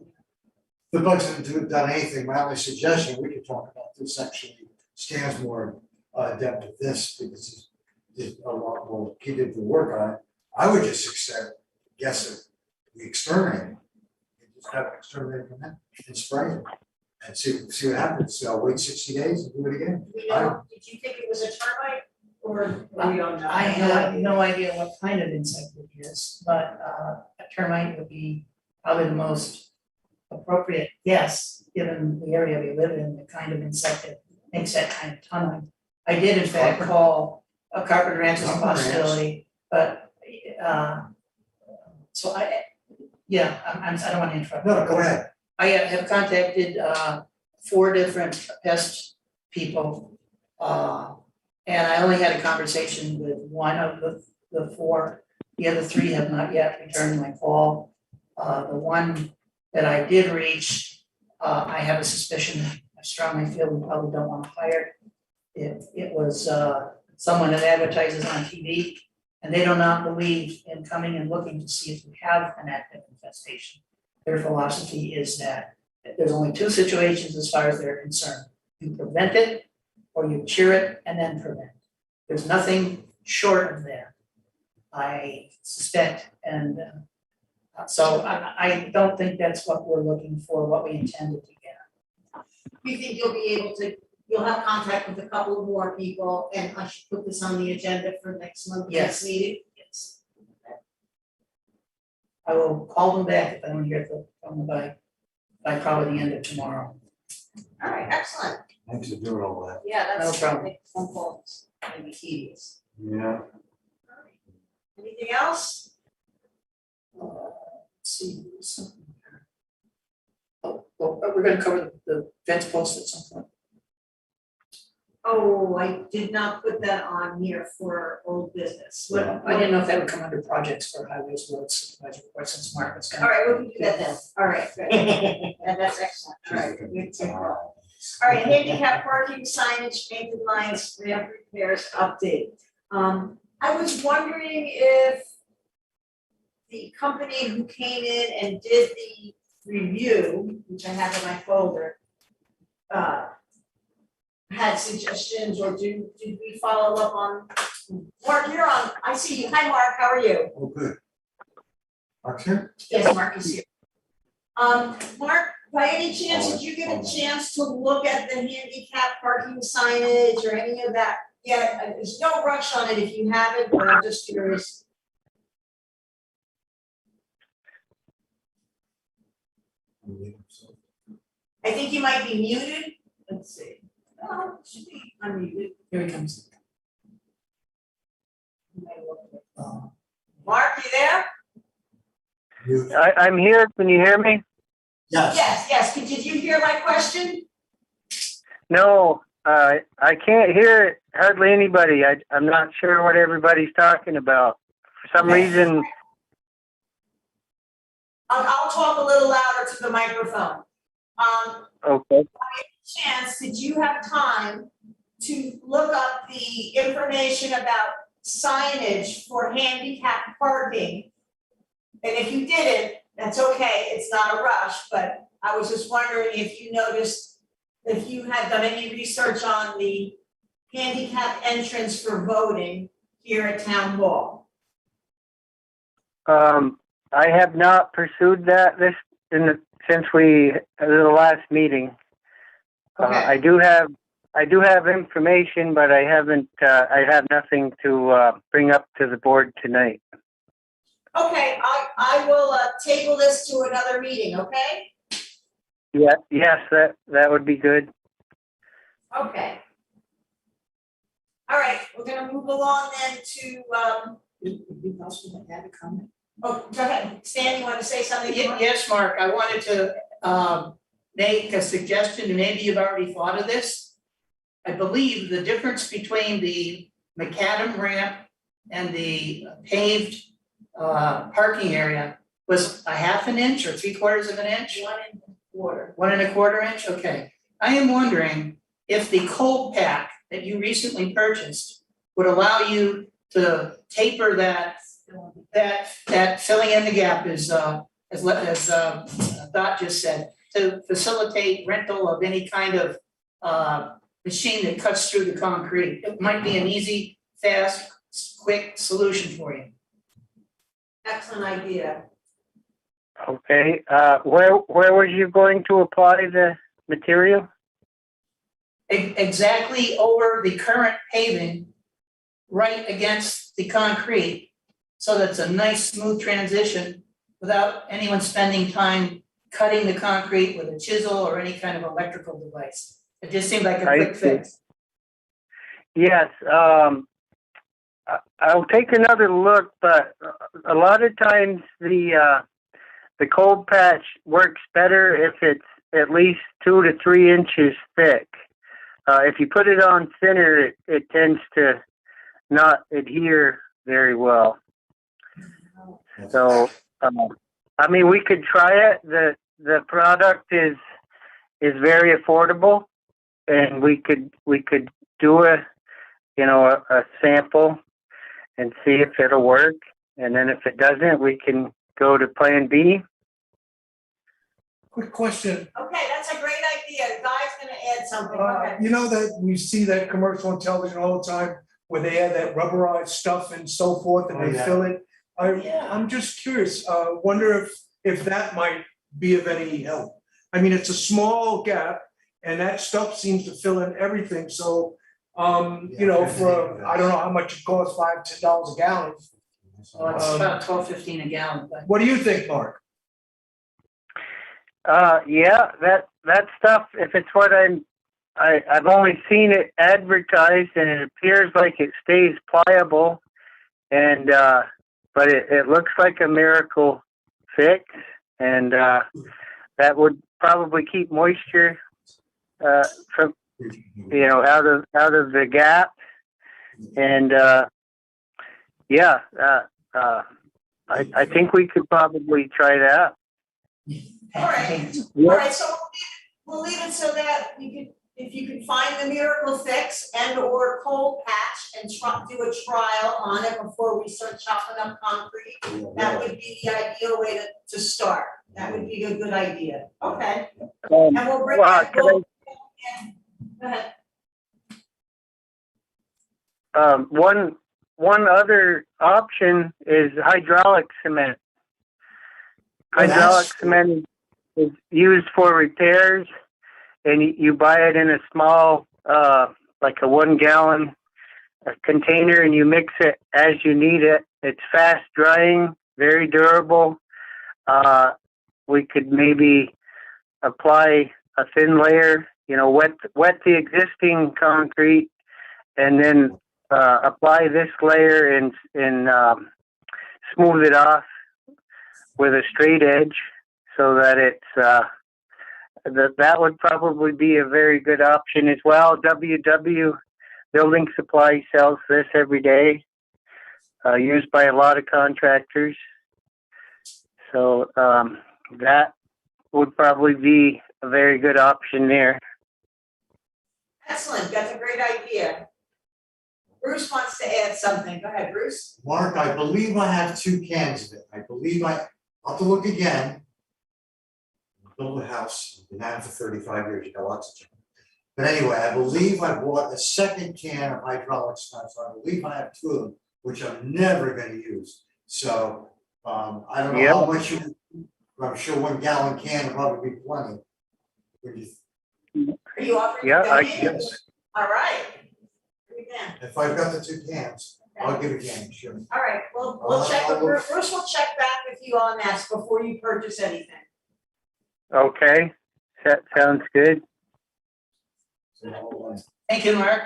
The bugs haven't done anything, my only suggestion, we could talk about this actually, Stan's more adept at this because he did a lot more, he did the work on it. I would just guess that we exterminate, you just have an exterminator come in and spray it and see what happens, so wait 60 days and do it again. Do we know, did you think it was a termite Or we don't know? I have no idea what kind of insect it is, but a termite would be probably the most appropriate guess, given the area we live in, the kind of insect that makes that kind of tunnel. I did in fact call a carpenter ants as a Carpenter ants. possibility, but so yeah, I don't want to interrupt. No, go ahead. I have contacted 4 different pest people. And I only had a conversation with one of the 4. The other 3 have not yet returned my call. The one that I did reach, I have a suspicion, I strongly feel we probably don't want to hire. It was someone that advertises on TV, and they do not believe in coming and looking to see if we have an active infestation. Their philosophy is that there's only 2 situations as far as they're concerned. You prevent it, or you cure it and then prevent. There's nothing short of that, I suspect, and so I don't think that's what we're looking for, what we intended to get. Do you think you'll be able to, you'll have contact with a couple more people, and I should put this on the agenda for next month, next Yes. meeting? Yes. I will call them back if I don't hear from them by probably the end of tomorrow. All right, excellent. Thanks for doing all that. Yeah, that's. No problem. Phone calls, maybe tedious. Yeah. All right. Anything else? Let's see, something here. Oh, we're gonna cover the fence post at some point. Oh, I did not put that on here for old business. What? I didn't know if that would come under projects for highways, roads, supervisor reports, since Mark was All gonna. right, we can do that then. All right, good. And that's excellent. All right, good to know. All right, handicap parking signage, painted lines, ramp repairs, update. I was wondering if the company who came in and did the review, which I have in my folder, had suggestions, or did we follow up on? Mark, you're on, I see you. Hi, Mark, how are you? Oh, good. Mark's here? Yes, Mark is here. Mark, by any chance, did you get a chance to look at the handicap parking signage or any of that? Yeah, there's no rush on it if you haven't, but I'm just curious. I think you might be muted. Let's see. Oh, it should be unmuted. Here he comes. Mark, you there? You- I'm here. Can you hear me? Yes. Yes, did you hear my question? No, I can't hear hardly anybody. I'm not sure what everybody's talking about. For some reason, I'll talk a little louder to the microphone. okay. Chance, did you have time to look up the information about signage for handicap parking? And if you didn't, that's okay, it's not a rush, but I was just wondering if you noticed, if you had done any research on the handicap entrance for voting here at Town Hall. I have not pursued that since the last meeting. Okay. I do have information, but I have nothing to bring up to the board tonight. Okay, I will table this to another meeting, okay? Yeah, yes, that would be good. Okay. All right, we're gonna move along then to, You also had a comment? oh, go ahead, Stan, you wanna say something? Yes, Mark, I wanted to make a suggestion, and maybe you've already thought of this. I believe the difference between the macadam ramp and the paved parking area was a 1/2 inch or 3/4 of an inch? 1 1/4. 1 1/4 inch, okay. I am wondering if the cold pack that you recently purchased would allow you to taper that filling in the gap as Dot just said, to facilitate rental of any kind of machine that cuts through the concrete. It might be an easy, fast, quick solution for you. Excellent idea. Okay, where was you going to apply the material? Exactly over the current paving right against the concrete, so that's a nice smooth transition without anyone spending time cutting the concrete with a chisel or any kind of electrical device. It just seemed like a I quick see. fix. Yes, I'll take another look, but a lot of times the cold patch works better if it's at least 2 to 3 inches thick. If you put it on thinner, it tends to not adhere very well. So, I mean, we could try it. The product is very affordable, and we could do a sample and see if it'll work. And then if it doesn't, we can go to plan B. Quick question. Okay, that's a great idea. The guy's gonna add something. Go ahead. You know that we see that commercial on television all the time where they add that rubberized stuff and so forth and Oh, they yeah. fill it? I'm just curious, wonder if that might be of any help. I mean, it's a small gap and that stuff seems to fill in everything, so, for, I don't know how much it costs, $5, $10 a gallon. Well, it's about $12.15 a gallon, but What do you think, Mark? Yeah, that stuff. If it's what I've only seen it advertised, and it appears like it stays pliable, and but it looks like a miracle fix, and that would probably keep moisture from out of the gap, and I think we could probably try that. All right. Yep. All right, so we'll leave it so that if you can find the miracle fix and or cold patch and do a trial on it before we start chopping up concrete, that would be the ideal way to start. That would be a good idea. Okay. And we'll bring that. Go ahead. One other option is hydraulic cement. Well, that's- Hydraulic cement is used for repairs, and you buy it in a small, like a 1 gallon container, and you mix it as you need it. It's fast drying, very durable. We could maybe apply a thin layer, wet the existing concrete, and then apply this layer and smooth it off with a straight edge, so that it's that would probably be a very good option as well. WW Building Supply sells this every day, used by a lot of contractors. So that would probably be a very good option there. Excellent, that's a great idea. Bruce wants to add something. Go ahead, Bruce. Mark, I believe I have 2 cans of it. I'll have to look again. Built a house, been at it for 35 years, you got lots of time. But anyway, I believe I bought a second can of hydraulic stuff, so I believe I have 2 of them, which I'm never gonna use. So, I don't know how much I'm sure 1 gallon can will probably be plenty. Are you offering? Yeah, to I donate? Yes, All right. Here we go. if I've got the 2 cans, I'll give a can, sure. All right, we'll check with Bruce. Bruce will check back with you on that before you purchase anything. Okay, that sounds good. thank you, Mark.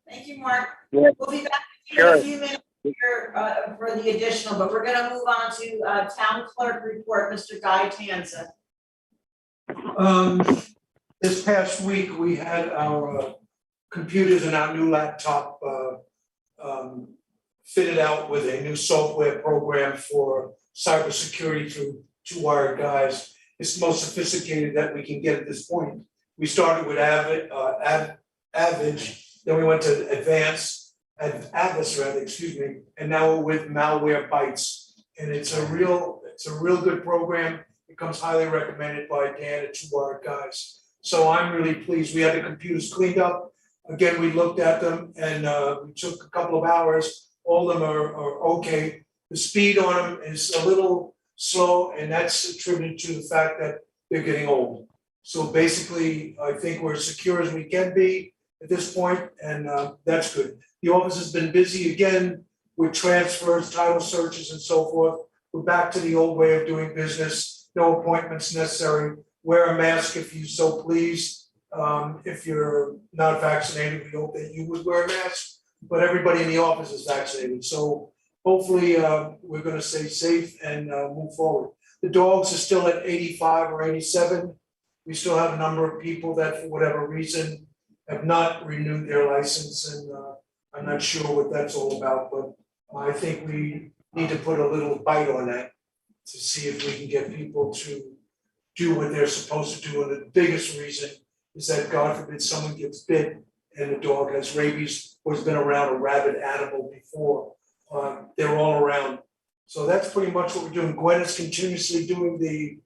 Thank you, Mark. Yeah. We'll be back with you in a few minutes here for the additional, but we're gonna move on to town clerk report, Mr. Guy Tanza. This past week, we had our computers and our new laptop fitted out with a new software program for cybersecurity through 2 Wired Guys. It's the most sophisticated that we can get at this point. We started with Avid, then we went to Atlas, and now we're with Malware Bytes. And it's a real good program. It comes highly recommended by Dan at 2 Wired Guys. So I'm really pleased. We had the computers cleaned up. Again, we looked at them and we took a couple of hours. All of them are okay. The speed on them is a little slow, and that's attributed to the fact that they're getting old. So basically, I think we're as secure as we can be at this point, and that's good. The office has been busy again with transfers, title searches and so forth. We're back to the old way of doing business, no appointments necessary. Wear a mask if you so please. If you're not vaccinated, we hope that you would wear a mask, but everybody in the office is vaccinated. So hopefully, we're gonna stay safe and move forward. The dogs are still at 85 or 87. We still have a number of people that for whatever reason have not renewed their license, and I'm not sure what that's all about, but I think we need to put a little bite on that to see if we can get people to do what they're supposed to do. And the biggest reason is that God forbid someone gets bit and the dog has rabies or has been around a rabid animal before. They're all around. So that's pretty much what we're doing. Gwen is continuously doing the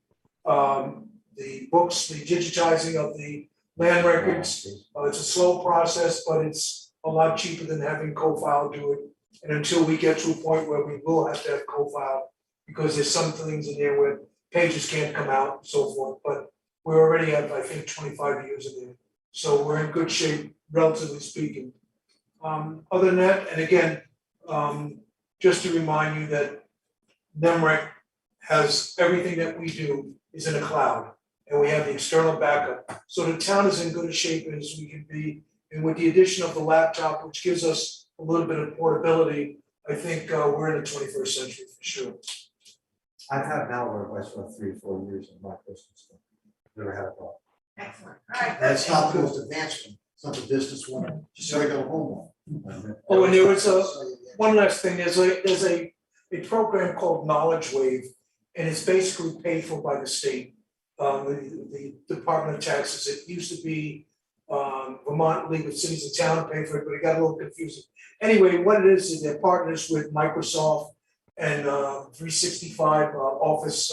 books, the digitizing of the land records. It's a slow process, but it's a lot cheaper than having co-file do it. And until we get to a point where we will have to have co-file, because there's some things in there where pages can't come out and so forth, but we already have, I think, 25 years in there. So we're in good shape, relatively speaking. Other than that, and again, just to remind you that NEMREC has everything that we do is in a cloud, and we have the external backup. So the town is in good a shape as we can be, and with the addition of the laptop, which gives us a little bit of portability, I think we're in the 21st century for sure. I've had malware device for 3 or 4 years in my business. Never had a problem. Excellent, all right. And it's not the most advanced one, it's not the business one, just a regular home one. Oh, and there was one last thing, there's a program called Knowledge Wave, and it's basically paid for by the state. The Department of Taxes, it used to be Vermont League of Cities and Towns paid for it, but it got a little confusing. Anyway, what it is they're partners with Microsoft and 365 Office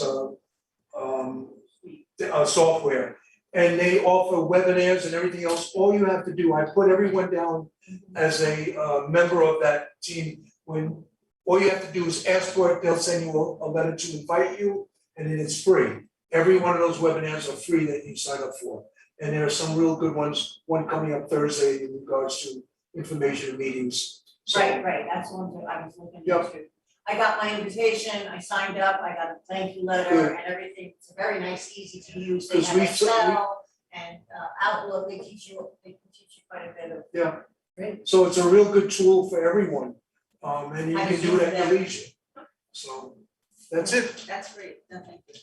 software. And they offer webinars and everything else. All you have to do, I put everyone down as a member of that team. When all you have to do is ask for it, they'll send you a letter to invite you, and then it's free. Every one of those webinars are free that you sign up for. And there are some real good ones, one coming up Thursday in regards to information and meetings. So, Right, that's one thing I was looking Yep. into. I got my invitation, I signed up, I got a thank you letter Good. and everything, it's very nice, easy to use, they 'Cause have we- Excel and Outlook, they can teach you quite a bit of. Yeah. Great. So it's a real good tool for everyone, and you I can do it at your assume that- leisure. So that's it. That's great, no, thank you.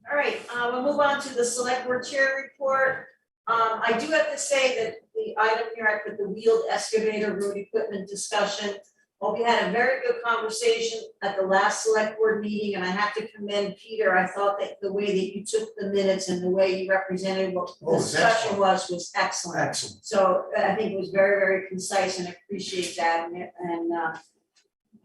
All right, we'll move on to the select board chair report. I do have to say that the item here, I put the wheeled excavator road equipment discussion. Well, we had a very good conversation at the last select board meeting, and I have to commend Peter. I thought that the way that you took the minutes and the way you represented what the Oh, it's discussion was excellent. Excellent. So I think it was very, very concise, and I appreciate that,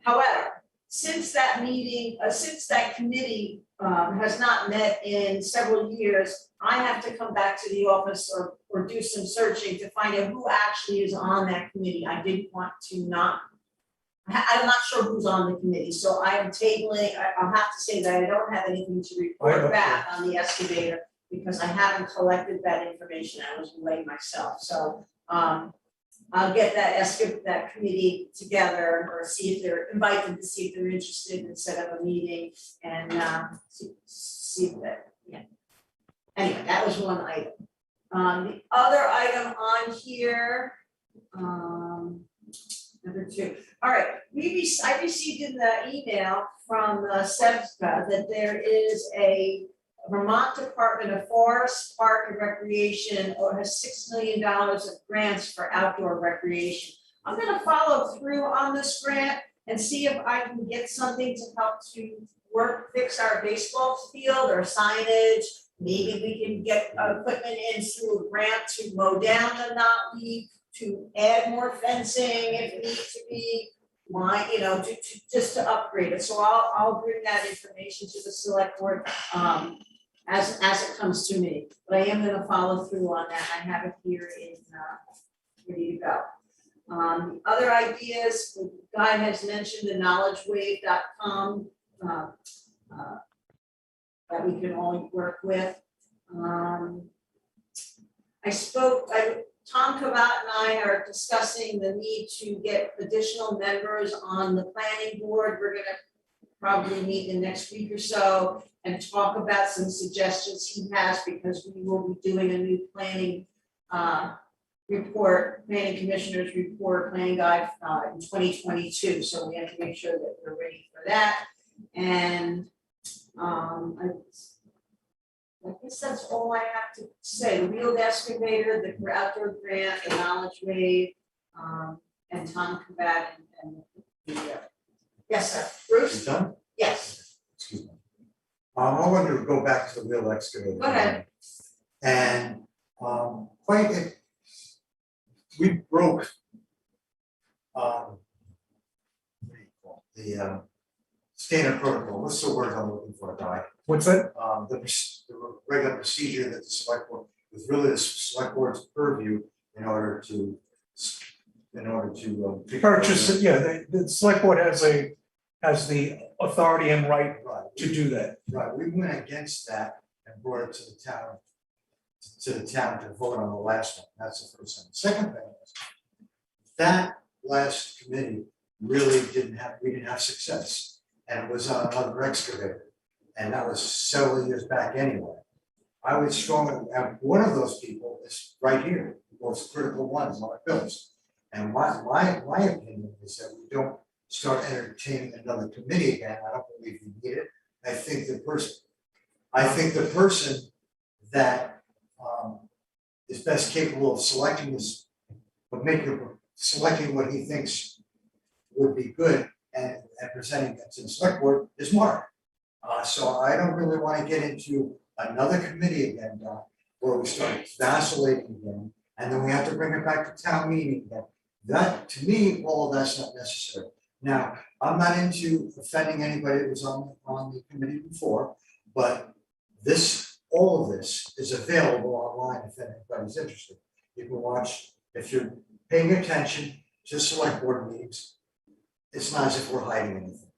however, since that meeting, since that committee has not met in several years, I have to come back to the office or do some searching to find out who actually is on that committee. I didn't want to not, I'm not sure who's on the committee, so I am tabling, I'll have to say that I don't have anything to report back on the excavator because I haven't collected that information, I was away myself, so I'll get that committee together or see if they're invited to see if they're interested and set up a meeting and see if that, yeah. Anyway, that was one item. The other item on here, number 2. All right, I received in the email from SEPSCA that there is a Vermont Department of Forest, Park and Recreation has $6 million of grants for outdoor recreation. I'm gonna follow through on this grant and see if I can get something to help to fix our baseball field or signage. Maybe we can get equipment in through a grant to mow down the knotweed, to add more fencing if it needs to be, just to upgrade it. So I'll bring that information to the select board as it comes to me. But I am gonna follow through on that. I have it here ready to go. Other ideas, Guy has mentioned the knowledgewave.com that we can all work with. I Tom Kavat and I are discussing the need to get additional members on the planning board. We're gonna probably meet in the next week or so and talk about some suggestions he has, because we will be doing a new planning report, planning commissioners report, planning guide in 2022. So we have to make sure that we're ready for that. And I guess that's all I have to say. The wheeled excavator, the outdoor grant, the knowledge wave, and Tom Kabat and the, yes, sir. Bruce? You done? Yes. Excuse me. I wanted to go back to the wheel excavator. Go ahead. And, we broke, what do you call it? The standard protocol, what's the word I'm looking for, Guy? What's that? The regular procedure that the select board, was really the select board's purview in order to. Purchase it, yeah, the select board has the authority and right Right, to do that. right, we went against that and brought it to the town to vote on the last one, that's the first thing. The second thing is, that last committee really we didn't have success, and it was on another excavator, and that was several years back anyway. I would strongly, one of those people is right here, the most critical ones, Mark Bills. And my opinion is that we don't start entertaining another committee again. I don't believe we need it. I think the person that is best capable of selecting this, selecting what he thinks would be good and presenting it to the select board is Mark. So I don't really want to get into another committee again, where we start vacillating again, and then we have to bring it back to town meeting again. That, to me, all of that's not necessary. Now, I'm not into offending anybody that was on the committee before, but all of this is available online if anybody's interested. You can watch, if you're paying attention to select board meetings, it's not as if we're hiding anything.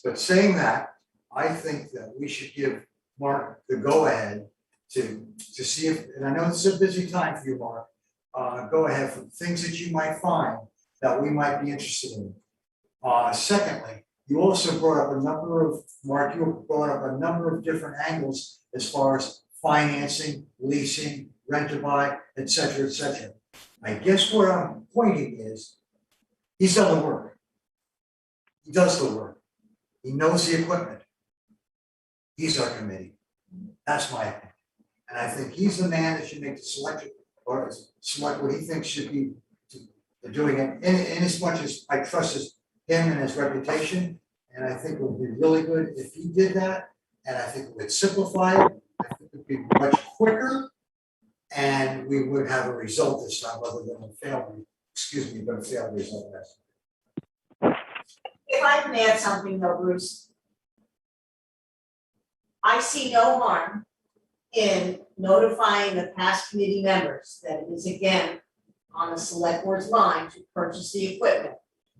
But saying that, I think that we should give Mark the go-ahead to see if, and I know it's a busy time for you, Mark, go ahead for things that you might find that we might be interested in. Secondly, you also brought up Mark, you brought up a number of different angles as far as financing, leasing, rent to buy, et cetera, et cetera. I guess where I'm pointing is, he's done the work. He does the work. He knows the equipment. He's our committee. That's my opinion. And I think he's the man that should make the selection, or select what he thinks should be doing it, in as much as I trust him and his reputation. And I think it would be really good if he did that, and I think it would simplify it. I think it would be much quicker, and we would have a result this time other than a failed result. If I can add something though, Bruce. I see no harm in notifying the past committee members that it is again on the select board's mind to purchase the equipment.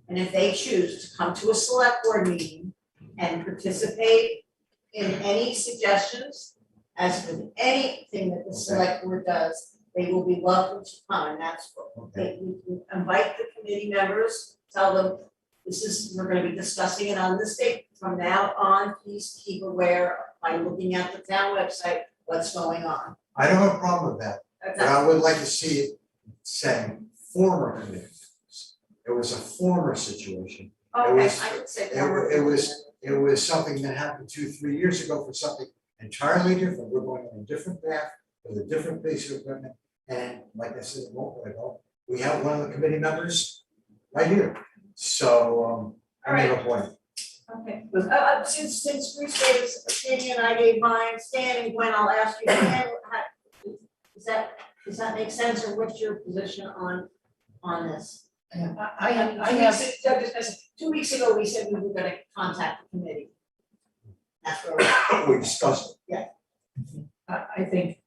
And if they choose to come to a select board meeting and participate in any suggestions, as with anything that the select board does, they will be welcome to come, and that's what we invite the committee members, tell them, we're gonna be discussing it on this date. From now on, please keep aware by looking at the town website, what's going on. I don't have a problem with that, but I would like to see it saying former committee. It was a former situation. Okay, was- I would say. It was something that happened 2-3 years ago for something entirely different. We're going on a different path with a different piece of equipment. And like I said a moment ago, we have one of the committee members right here. So I made a point. Okay, since Bruce gave his opinion, I gave mine, Stan and Gwen, I'll ask you, Stan, does that make sense, or what's your position on this? I have, 2 weeks ago, we said we were gonna contact the committee. That's where we're at. We discussed it. I think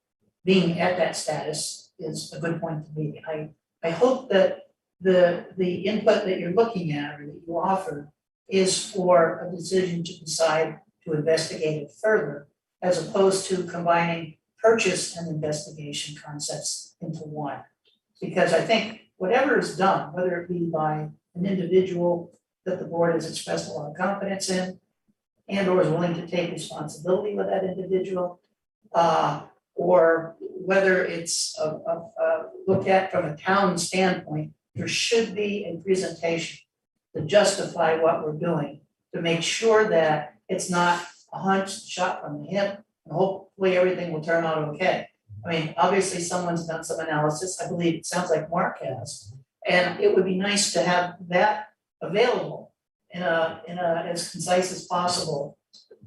being at that status is a good point to me. I hope that the input that you're looking at or that you offer is for a decision to decide to investigate it further, as opposed to combining purchase and investigation concepts into one. Because I think whatever is done, whether it be by an individual that the board has expressed a lot of confidence in, and or is willing to take responsibility with that individual, or whether it's looked at from a town standpoint, there should be a presentation to justify what we're doing, to make sure that it's not a hunch shot from the hip, and hopefully everything will turn out okay. I mean, obviously, someone's done some analysis, I believe, it sounds like Mark has, and it would be nice to have that available in a as concise as possible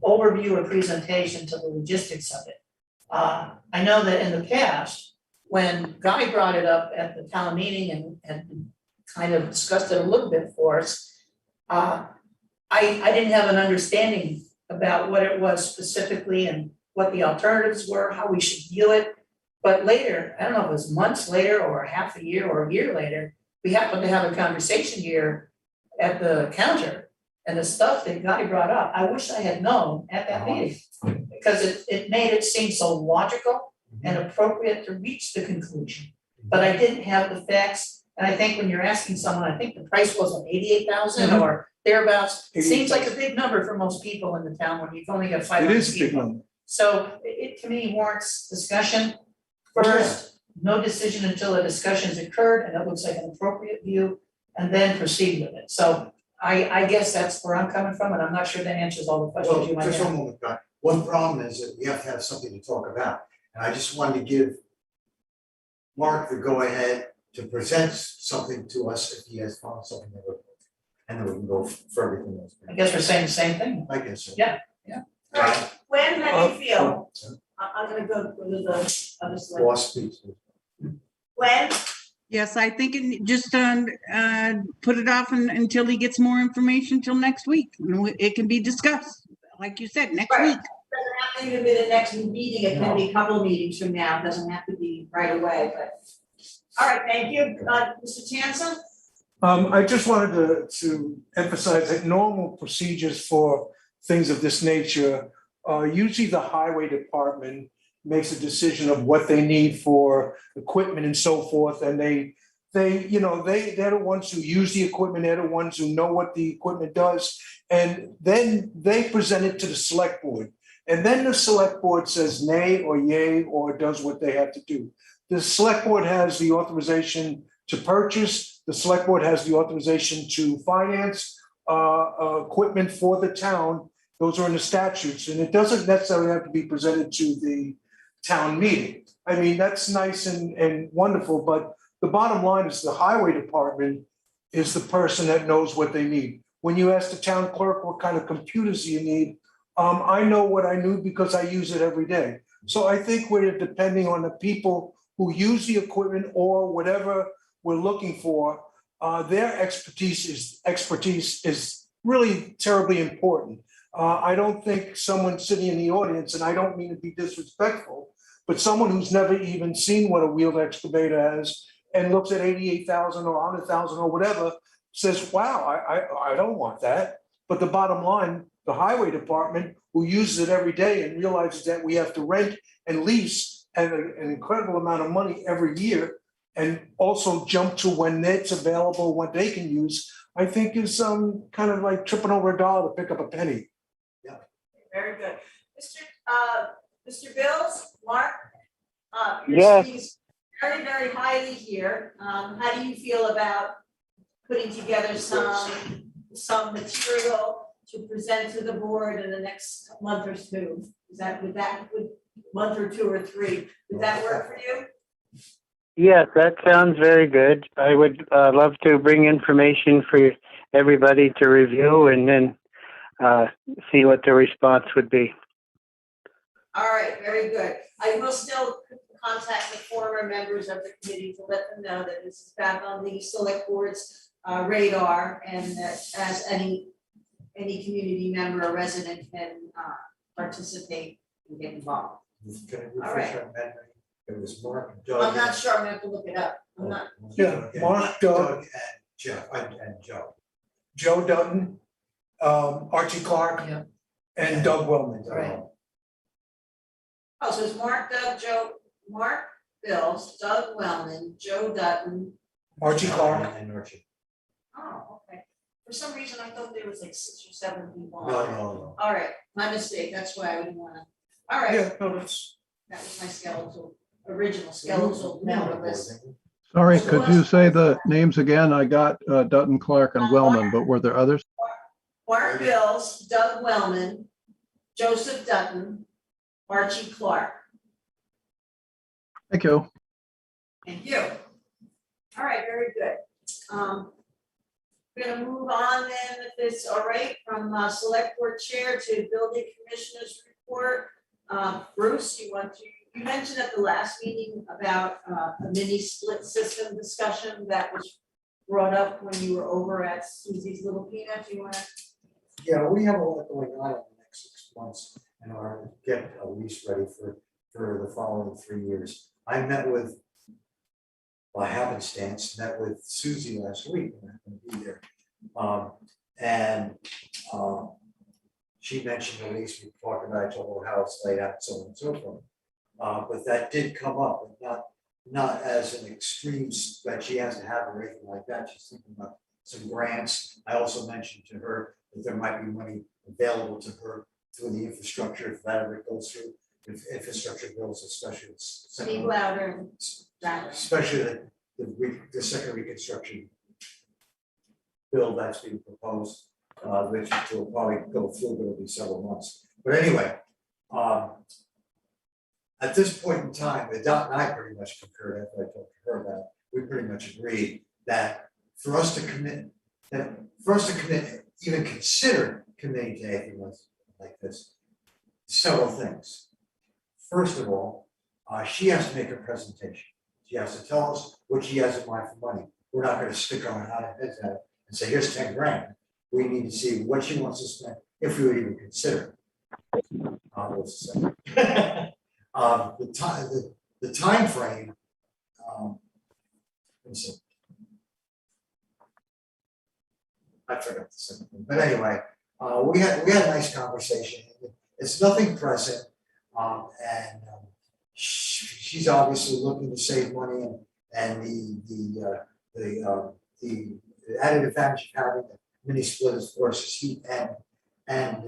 overview or presentation to the logistics of it. I know that in the past, when Guy brought it up at the town meeting and kind of discussed it a little bit for us, I didn't have an understanding about what it was specifically and what the alternatives were, how we should view it. But later, I don't know if it was months later or half a year or a year later, we happened to have a conversation here at the counter. And the stuff that Guy brought up, I wish I had known at that meeting, because it made it seem so logical and appropriate to reach the conclusion. But I didn't have the facts, and I think when you're asking someone, I think the price was on 88,000 or thereabouts. It seems like a big number for most people in the town when you've only got 500 It people. is a big number. So it to me warrants discussion first, no decision until a discussion's occurred and it looks like an appropriate view, and then proceed with it. So I guess that's where I'm coming from, and I'm not sure that answers all the questions you Well, might just one have. moment, Guy. One problem is that we have to have something to talk about, and I just wanted to give Mark the go-ahead to present something to us if he has found something that would, and then we can go for everything else. I guess we're saying the same thing. I guess so. Yeah. All right, when, how do you feel? I'm gonna go to the other slide. Boss speaks. When, Yes, I think just put it off until he gets more information till next week. It can be discussed, like you said, next Right. week. doesn't have to even be the next meeting, it can be a couple meetings from now, it doesn't have to be right away, but. All right, thank you, Mr. Chanson. I just wanted to emphasize that normal procedures for things of this nature, usually the highway department makes a decision of what they need for equipment and so forth, and they're the ones who use the equipment, they're the ones who know what the equipment does, and then they present it to the select board. And then the select board says nay or yay or does what they have to do. The select board has the authorization to purchase, the select board has the authorization to finance equipment for the town. Those are in the statutes, and it doesn't necessarily have to be presented to the town meeting. I mean, that's nice and wonderful, but the bottom line is the highway department is the person that knows what they need. When you ask the town clerk what kind of computers you need, I know what I need because I use it every day. So I think we're depending on the people who use the equipment or whatever we're looking for. Their expertise is really terribly important. I don't think someone sitting in the audience, and I don't mean to be disrespectful, but someone who's never even seen what a wheeled excavator has and looks at 88,000 or 100,000 or whatever, says, wow, I don't want that. But the bottom line, the highway department who uses it every day and realizes that we have to rent and lease at an incredible amount of money every year, and also jump to when it's available, what they can use, I think is kind of like tripping over a dollar to pick up a penny. Very good. Mr. Bills, Mark? Yes. You're speaking very, very highly here. How do you feel about putting together some material to present to the board in the next month or two? Would month or 2 or 3, would that work for you? Yes, that sounds very good. I would love to bring information for everybody to review and then see what the response would be. All right, very good. I will still contact the former members of the committee to let them know that this is back on the select board's radar, and that as any community member or resident can participate and get involved. Can I All refresh right. our memory? It was Mark, Doug. I'm not sure, I'm gonna have to look it up. I'm not, Yeah, Mark, Doug, And Jeff, and Joe. Joe Dutton, Archie Clark, Yeah. and Doug Wellman. Right. oh, so it's Mark, Doug, Joe, Mark, Bills, Doug Wellman, Joe Dutton. Archie Clark. And Archie. Oh, okay. For some reason, I thought there was like 6 or 7 people. No, no, All right, my mistake, that's why I didn't wanna, all right, Yeah, no, that's, that was my original skeletal member list. Sorry, could you say the names again? I got Dutton, Clark, and Wellman, but were there others? Mark Bills, Doug Wellman, Joseph Dutton, Archie Clark. Thank you. Thank you. All right, very good. We're gonna move on then, if it's all right, from select board chair to building commissioners report. Bruce, you mentioned at the last meeting about a mini split system discussion that was brought up when you were over at Susie's Little Peanut. Do you wanna? Yeah, we have a lot going on in the next 6 months and are get a lease ready for the following 3 years. I met with, by happenstance, met with Susie last week, and I'm gonna be there. She mentioned the lease, we talked about, I told her how it's laid out, so on and so forth. But that did come up, but not as an extreme, that she has to have or anything like that. She's thinking about some grants. I also mentioned to her that there might be money available to her through the infrastructure, if that ever goes through, if infrastructure bills, especially. Speak louder. Louder. Especially the second reconstruction bill that's being proposed, which will probably go through, but it'll be several months. But anyway, at this point in time, Dot and I pretty much concurred, after I talked to her about it, we pretty much agreed that for us to commit, even consider committing to anything like this, several things. First of all, she has to make a presentation. She has to tell us what she has in mind for money. We're not gonna stick our heads at it and say, here's 10 grand. We need to see what she wants to spend, if we would even consider. What's the second? The time frame. Let me see. I forgot the second one, but anyway, we had a nice conversation. It's nothing pressing, she's obviously looking to save money, and the added advantage of having a mini split, of course, is heat and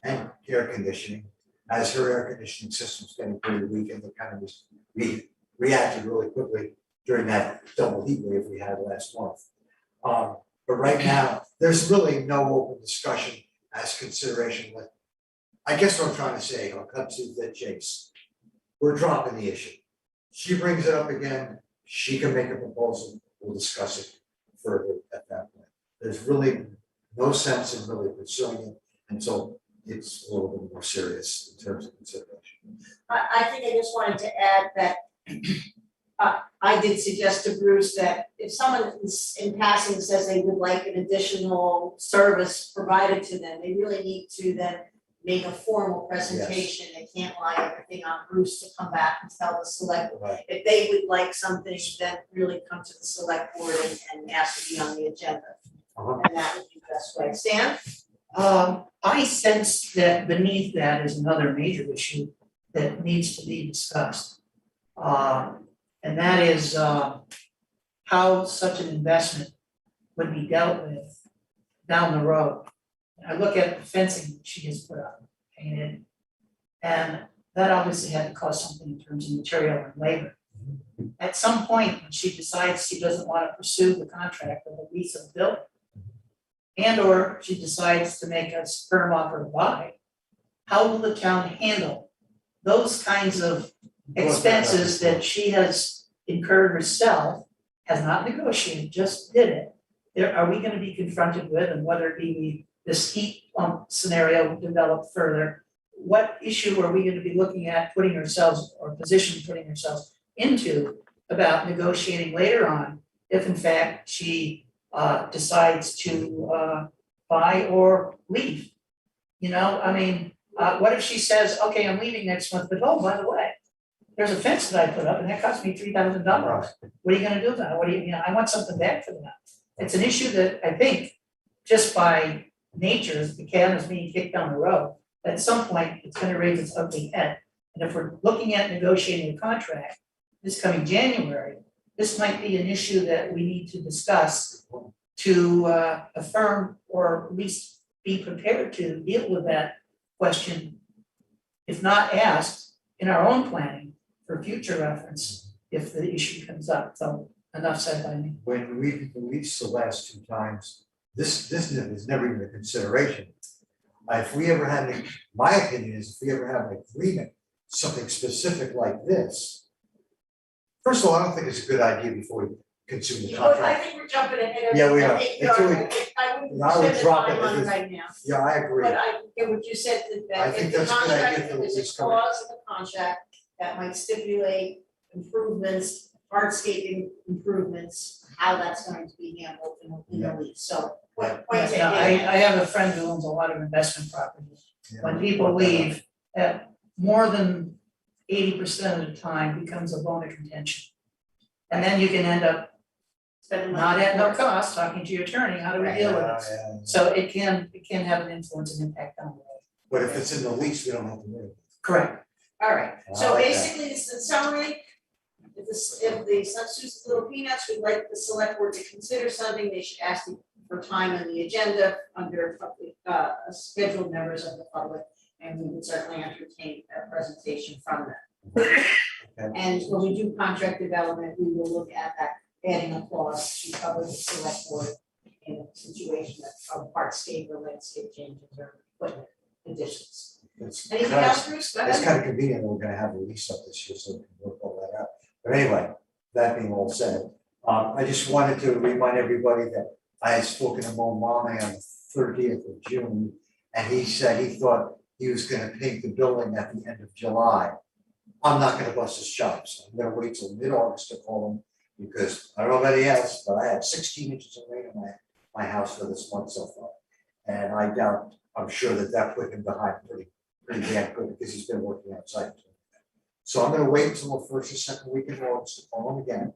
air conditioning. As her air conditioning system's getting pretty weak, and they kind of reacted really quickly during that double heat wave we had last month. But right now, there's really no open discussion as consideration. With, I guess what I'm trying to say, I'll cut to the chase. We're dropping the issue. She brings it up again, she can make a proposal, we'll discuss it further at that point. There's really no sense in really pursuing it until it's a little bit more serious in terms of consideration. I think I just wanted to add that I did suggest to Bruce that if someone in passing says they would like an additional service provided to them, they really need to then make a formal presentation. They can't lie everything on Bruce to come back and tell the select. Right. If they would like something, then really come to the select board and ask to be on the agenda. And that would be the best way. Stan? I sense that beneath that is another major issue that needs to be discussed. And that is how such an investment would be dealt with down the road. I look at the fencing that she has put up, painted, and that obviously had to cost something in terms of material and labor. At some point, when she decides she doesn't want to pursue the contract of the lease of the building, and or she decides to make a firm offer to buy, how will the town handle those kinds of expenses that she has incurred herself, has not negotiated, just did it? Are we gonna be confronted with, and whether it be this heat pump scenario developed further, what issue are we gonna be looking at putting ourselves, or position putting ourselves into about negotiating later on, if in fact she decides to buy or leave? You know, I mean, what if she says, okay, I'm leaving next month, but oh, by the way, there's a fence that I put up and that cost me $3,000. What are you gonna do about it? What do you know, I want something back for that. It's an issue that I think, just by nature, as the can is being kicked down the road, at some point, it's gonna raise its ugly head. And if we're looking at negotiating a contract, this coming January, this might be an issue that we need to discuss to affirm or at least be prepared to deal with that question, if not asked, in our own planning for future reference, if the issue comes up. So enough said by me. When we released the last two times, this is never even a consideration. If we ever had, my opinion is, if we ever have an agreement, something specific like this, first of all, I don't think it's a good idea before we consume the Well, I contract. think we're jumping ahead of. Yeah, we I are. think It's really- I wouldn't I would spend the drop time it on it because- right now. Yeah, I agree. But I get what you said, I that think if the that's a good idea contract, for if the there's lease a company. clause in the contract that might stipulate improvements, hardscaping improvements, how that's going to be handled in the lease, so. Point taken. Now, I have a friend who owns a lot of investment properties. Yeah. When people leave, more than 80% of the time becomes a bone of contention. And then you can end up Spending not money. at no cost, talking to your attorney, how do we deal with this? Yeah. So it can have an influence and impact on the road. But if it's in the lease, we don't have to worry. Correct. All right, so Okay. basically, it's in summary, if the substitutes Little Peanuts would like the select board to consider something, they should ask for time on the agenda under scheduled members of the public, and we would certainly entertain a presentation from them. Okay. And when we do contract development, we will look at that, adding a clause to cover the select board in a situation of hardscape or landscape changes or equipment additions. It's Anything kind of- else, Bruce? Go It's ahead. kind of convenient that we're gonna have a lease up this year, so we can work all that out. But anyway, that being all said, I just wanted to remind everybody that I had spoken to Mo Mame on the 30th of June, and he said he thought he was gonna paint the building at the end of July. I'm not gonna bust his chops. I'm gonna wait till mid-August to call him, because I don't know about anybody else, but I had 16 inches of rain in my house for this month so far. And I doubt, I'm sure that put him behind pretty damn good, because he's been working outside. So I'm gonna wait until the first or second week in August to call him again.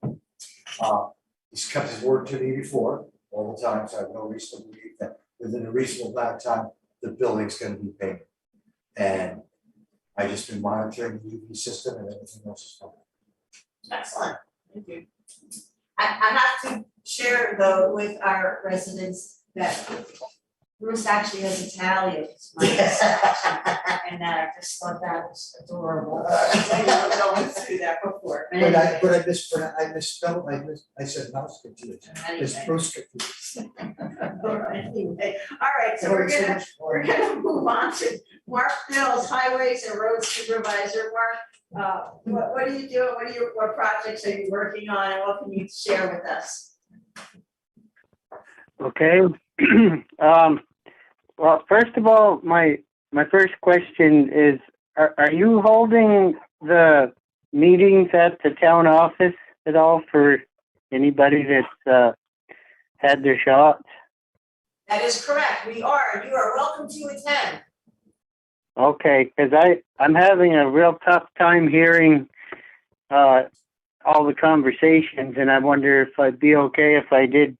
He's kept his word to me before, all the time, so I have no reason to believe that within a reasonable amount of time, the building's gonna be painted. And I just been monitoring the UV system and everything else is fine. Excellent, thank you. I have to share though with our residents that Bruce actually has Italians, and I just thought that was adorable. I never going through that before. But I misspelled, I said mouse confused. It's Anyway. Bruce confused. Anyway, all right, so we're gonna move on to Mark Mills, Highways and Roads Supervisor. Mark, what are you doing? What projects are you working on, and what can you share with us? Okay. Well, first of all, my first question is, are you holding the meetings at the town office at all for anybody that's had their shots? That is correct, we are, you are welcome to attend. Okay, because I'm having a real tough time hearing all the conversations, and I wonder if I'd be okay if I did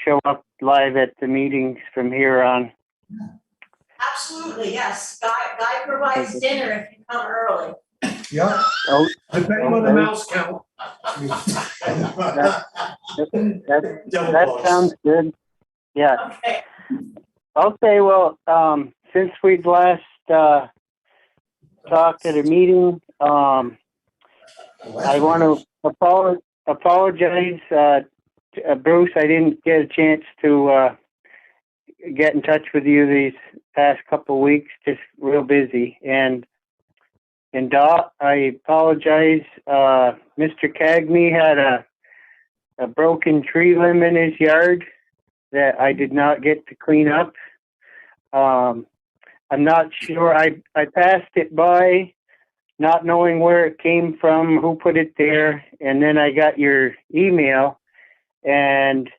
show up live at the meetings from here on. Absolutely, yes, Guy provides dinner if you come early. Yeah. Oh, Depending on the mouse count. that sounds good. Yeah. Okay, Okay, well, since we'd last talked at a meeting, I want to apologize, Bruce. I didn't get a chance to get in touch with you these past couple of weeks. Just real busy. And Dot, I apologize. Mr. Cagney had a broken tree limb in his yard that I did not get to clean up. I'm not sure. I passed it by, not knowing where it came from, who put it there, and then I got your email, and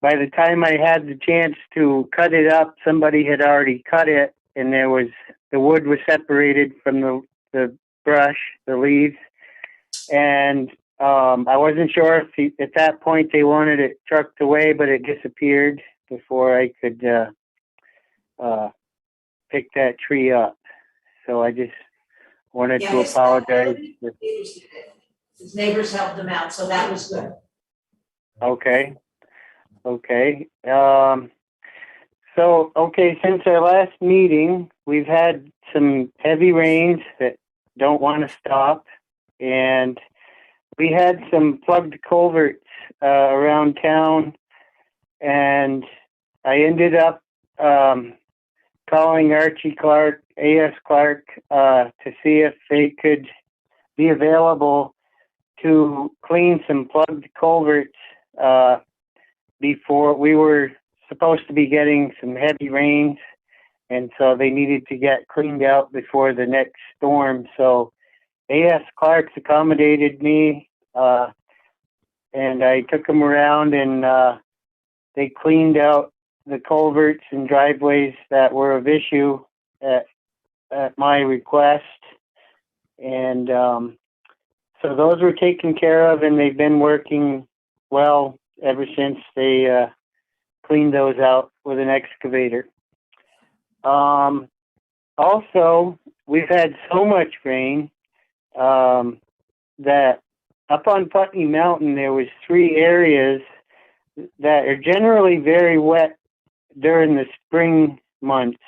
by the time I had the chance to cut it up, somebody had already cut it, and the wood was separated from the brush, the leaves, and I wasn't sure if at that point they wanted it trucked away, but it disappeared before I could pick that tree up. So I just wanted Yeah, to it's- apologize. His neighbors helped him out, so that was good. Okay. Okay. Since our last meeting, we've had some heavy rains that don't want to stop. And we had some plugged culverts around town. And I ended up calling Archie Clark, A.S. Clark, to see if they could be available to clean some plugged culverts before we were supposed to be getting some heavy rains, and so they needed to get cleaned out before the next storm. So A.S. Clark's accommodated me, and I took them around, and they cleaned out the culverts and driveways that were of issue at my request. And so those were taken care of, and they've been working well ever since they cleaned those out with an excavator. Also, we've had so much rain that up on Putney Mountain, there was 3 areas that are generally very wet during the spring months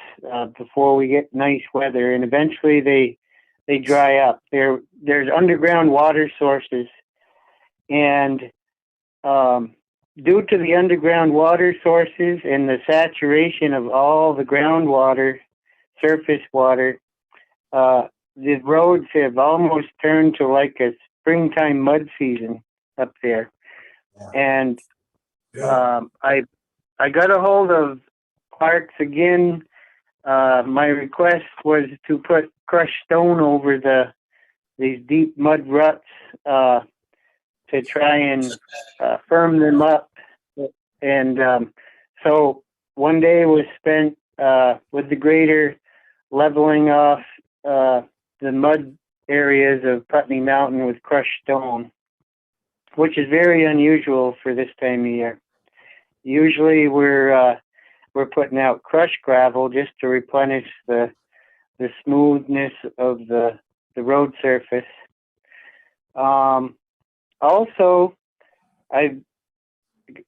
before we get nice weather, and eventually they dry up. There's underground water sources, and due to the underground water sources and the saturation of all the groundwater, surface water, the roads have almost turned to like a springtime mud season up there. And I got a hold of Clark's again. My request was to put crushed stone over these deep mud ruts to try and firm them up. And so one day was spent with the grader leveling off the mud areas of Putney Mountain with crushed stone, which is very unusual for this time of year. Usually we're putting out crushed gravel just to replenish the smoothness of the road surface. Also, I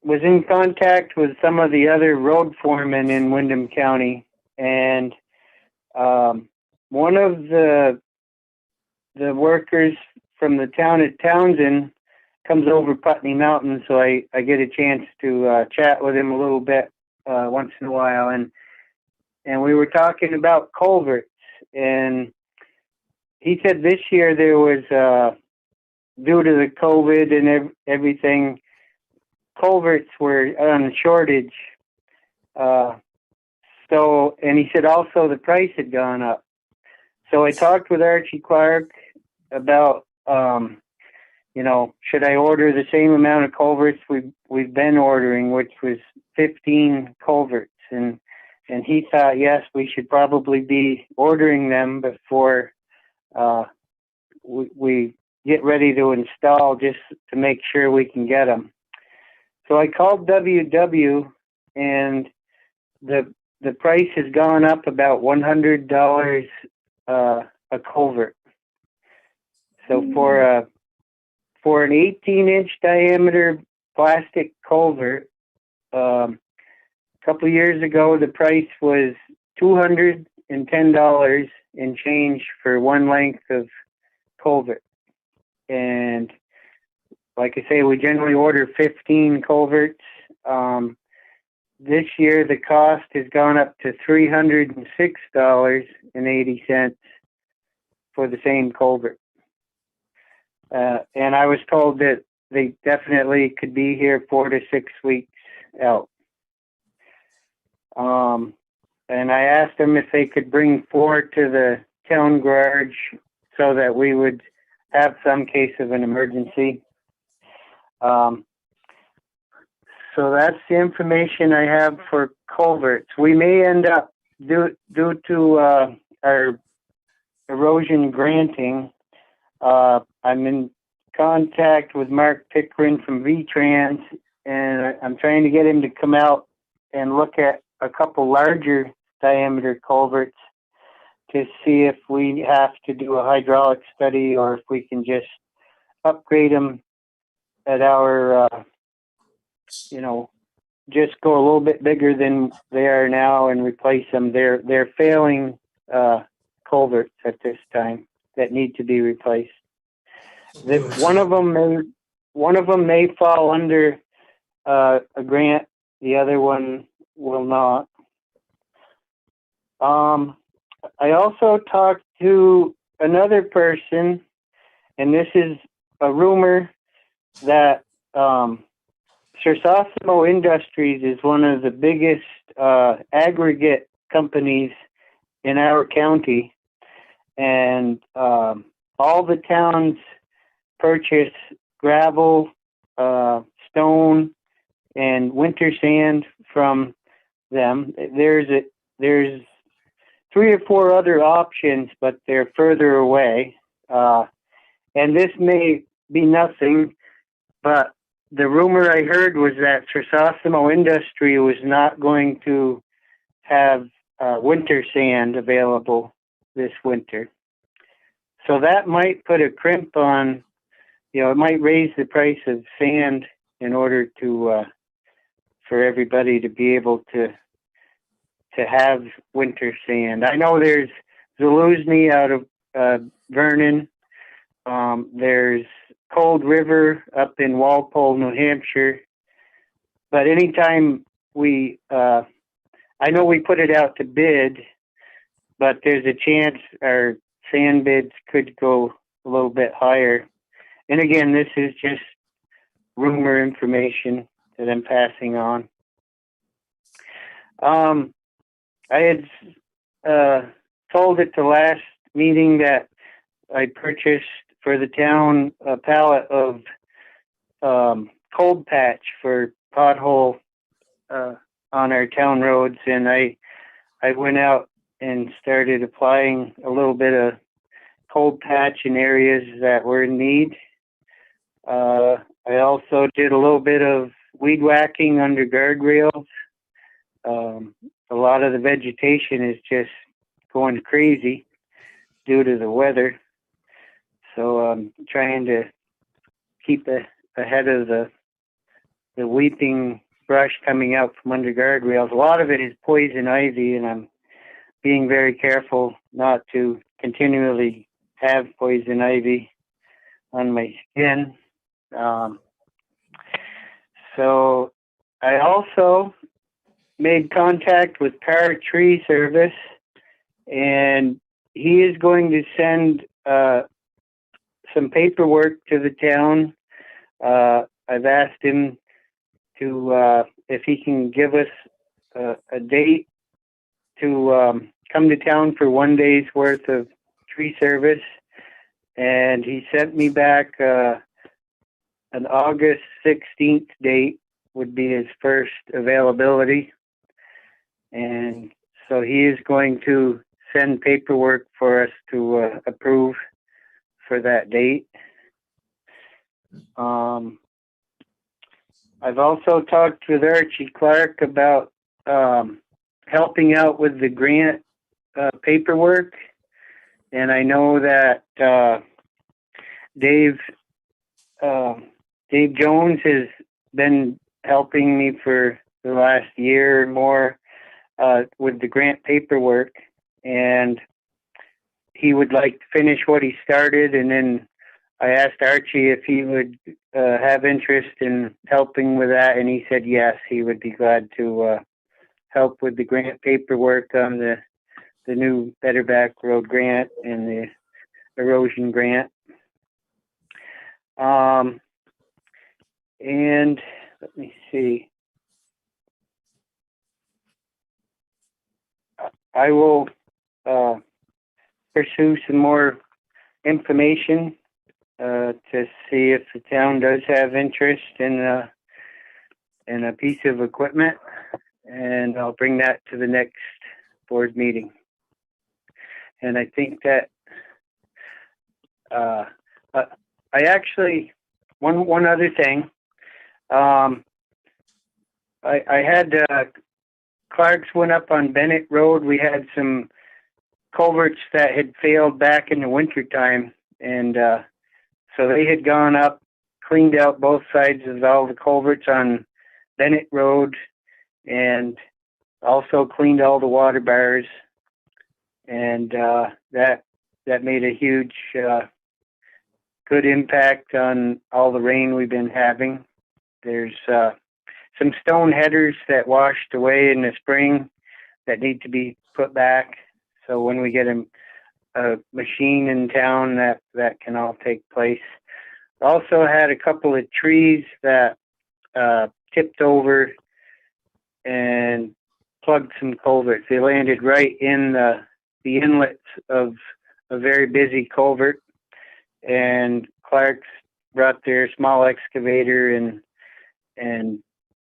was in contact with some of the other road foremen in Windham County, and one of the workers from the town of Townsend comes over Putney Mountain, so I get a chance to chat with him a little bit once in a while, and we were talking about culverts, and he said this year there was due to the COVID and everything, culverts were on shortage. So, and he said also the price had gone up. So I talked with Archie Clark about, should I order the same amount of culverts we've been ordering, which was 15 culverts, and he thought yes, we should probably be ordering them before we get ready to install, just to make sure we can get them. So I called WW, and the price has gone up about $100 a culvert. So for an 18-inch diameter plastic culvert, a couple of years ago the price was $210 and change for one length of culvert. And like I say, we generally order 15 culverts. This year the cost has gone up to $306.80 for the same culvert. And I was told that they definitely could be here 4 to 6 weeks out. And I asked them if they could bring 4 to the town garage so that we would have some case of an emergency. So that's the information I have for culverts. We may end up, due to our erosion granting, I'm in contact with Mark Pickering from VTrans, and I'm trying to get him to come out and look at a couple larger diameter culverts to see if we have to do a hydraulic study or if we can just upgrade them at our, just go a little bit bigger than they are now and replace them. They're failing culverts at this time that need to be replaced. One of them may fall under a grant. The other one will not. I also talked to another person, and this is a rumor that Sersosimo Industries is one of the biggest aggregate companies in our county, and all the towns purchase gravel, stone, and winter sand from them. There's 3 or 4 other options, but they're further away. And this may be nothing, but the rumor I heard was that Sersosimo Industry was not going to have winter sand available this winter. So that might put a crimp on, it might raise the price of sand in order to, for everybody to be able to have winter sand. I know there's Zaluzny out of Vernon. There's Cold River up in Walpole, New Hampshire. But anytime I know we put it out to bid, but there's a chance our sand bids could go a little bit higher. And again, this is just rumor information that I'm passing on. I had told at the last meeting that I purchased for the town a pallet of cold patch for pothole on our town roads, and I went out and started applying a little bit of cold patch in areas that were in need. I also did a little bit of weed whacking under guardrails. A lot of the vegetation is just going crazy due to the weather. So I'm trying to keep ahead of the weeping brush coming out from under guardrails. A lot of it is poison ivy, and I'm being very careful not to continually have poison ivy on my skin. So I also made contact with Power Tree Service, and he is going to send some paperwork to the town. I've asked him to if he can give us a date to come to town for 1 day's worth of tree service, and he sent me back an August 16th date would be his first availability. And so he is going to send paperwork for us to approve for that date. I've also talked with Archie Clark about helping out with the grant paperwork. And I know that Dave Jones has been helping me for the last year or more with the grant paperwork, and he would like to finish what he started. And then I asked Archie if he would have interest in helping with that, and he said yes, he would be glad to help with the grant paperwork on the new Better Back Road grant and the erosion grant. And let me see. I will pursue some more information to see if the town does have interest in a piece of equipment, and I'll bring that to the next board meeting. And I think that I actually one other thing. I had Clark's went up on Bennett Road. We had some culverts that had failed back in the wintertime, and So they had gone up, cleaned out both sides of all the culverts on Bennett Road, and also cleaned all the water bars. And that made a huge good impact on all the rain we've been having. There's some stone headers that washed away in the spring that need to be put back. So when we get a machine in town, that can all take place. Also had a couple of trees that tipped over and plugged some culverts. They landed right in the inlets of a very busy culvert, and Clark's brought their small excavator and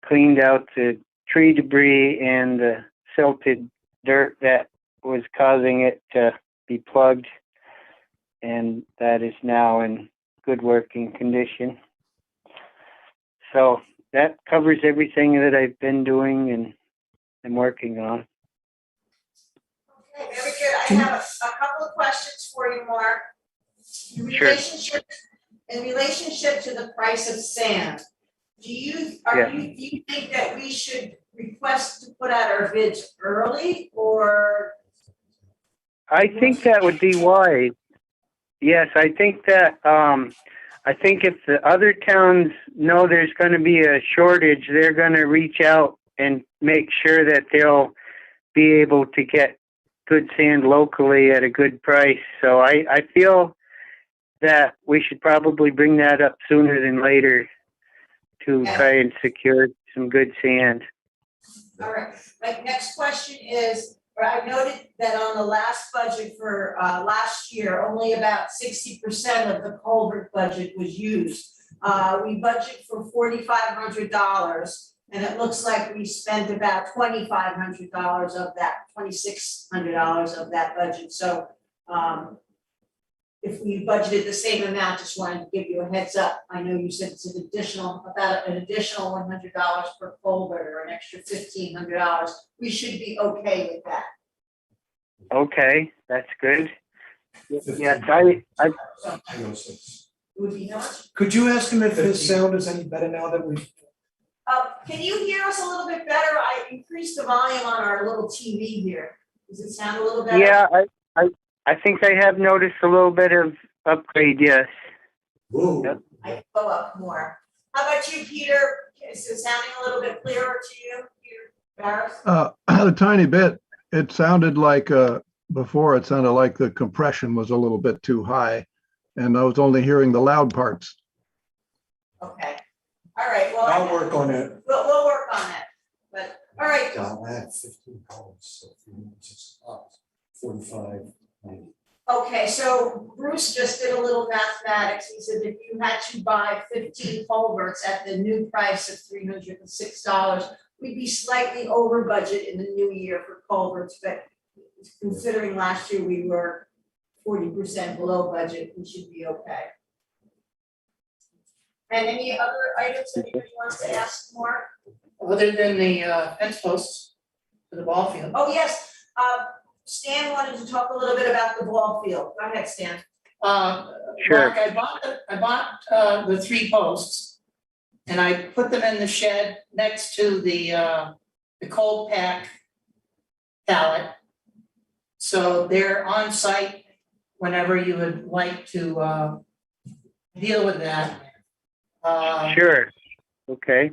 cleaned out the tree debris and the silted dirt that was causing it to be plugged, and that is now in good working condition. So that covers everything that I've been doing and working on. Okay, very good. I have a couple of questions for you, Mark. Sure. In relationship to the price of sand, do you think that we should request to put out our bids early, or? I think that would be wise. Yes, I think that, I think if the other towns know there's going to be a shortage, they're going to reach out and make sure that they'll be able to get good sand locally at a good price. So I feel that we should probably bring that up sooner than later to try and secure some good sand. All right, my next question is, I noted that on the last budget for last year, only about 60% of the culvert budget was used. We budget for $4,500, and it looks like we spent about $2,500 of that, $2,600 of that budget. So if we budgeted the same amount, just wanted to give you a heads up. I know you said it's about an additional $100 per culvert, or an extra $1,500. We should be okay with that. Okay, that's good. Yes, I So it would be how much? Could you ask him if his sound is any better now that we've? Can you hear us a little bit better? I increased the volume on our little TV here. Does it sound a little better? yeah, I think I have noticed a little bit of upgrade, yes. Whoa. Yep. I go up more. How about you, Peter? Is it sounding a little bit clearer to you, Peter Barris? A tiny bit. It sounded like, before it sounded like the compression was a little bit too high, and I was only hearing the loud parts. Okay. All right, well. I'll work on it. We'll work on it. But, all right, Down at 15 columns, so 45, 90. okay, so Bruce just did a little mathematics. He said if you had to buy 15 culverts at the new price of $306, we'd be slightly over budget in the new year for culverts, but considering last year we were 40% below budget, we should be okay. And any other items that anybody wants to ask more? Other than the fence posts for the ball field. Oh, yes, Stan wanted to talk a little bit about the ball field. Go ahead, Stan. Sure. Mark, I bought the 3 posts, and I put them in the shed next to the cold pack pallet. So they're on site whenever you would like to deal with that. Sure. Okay.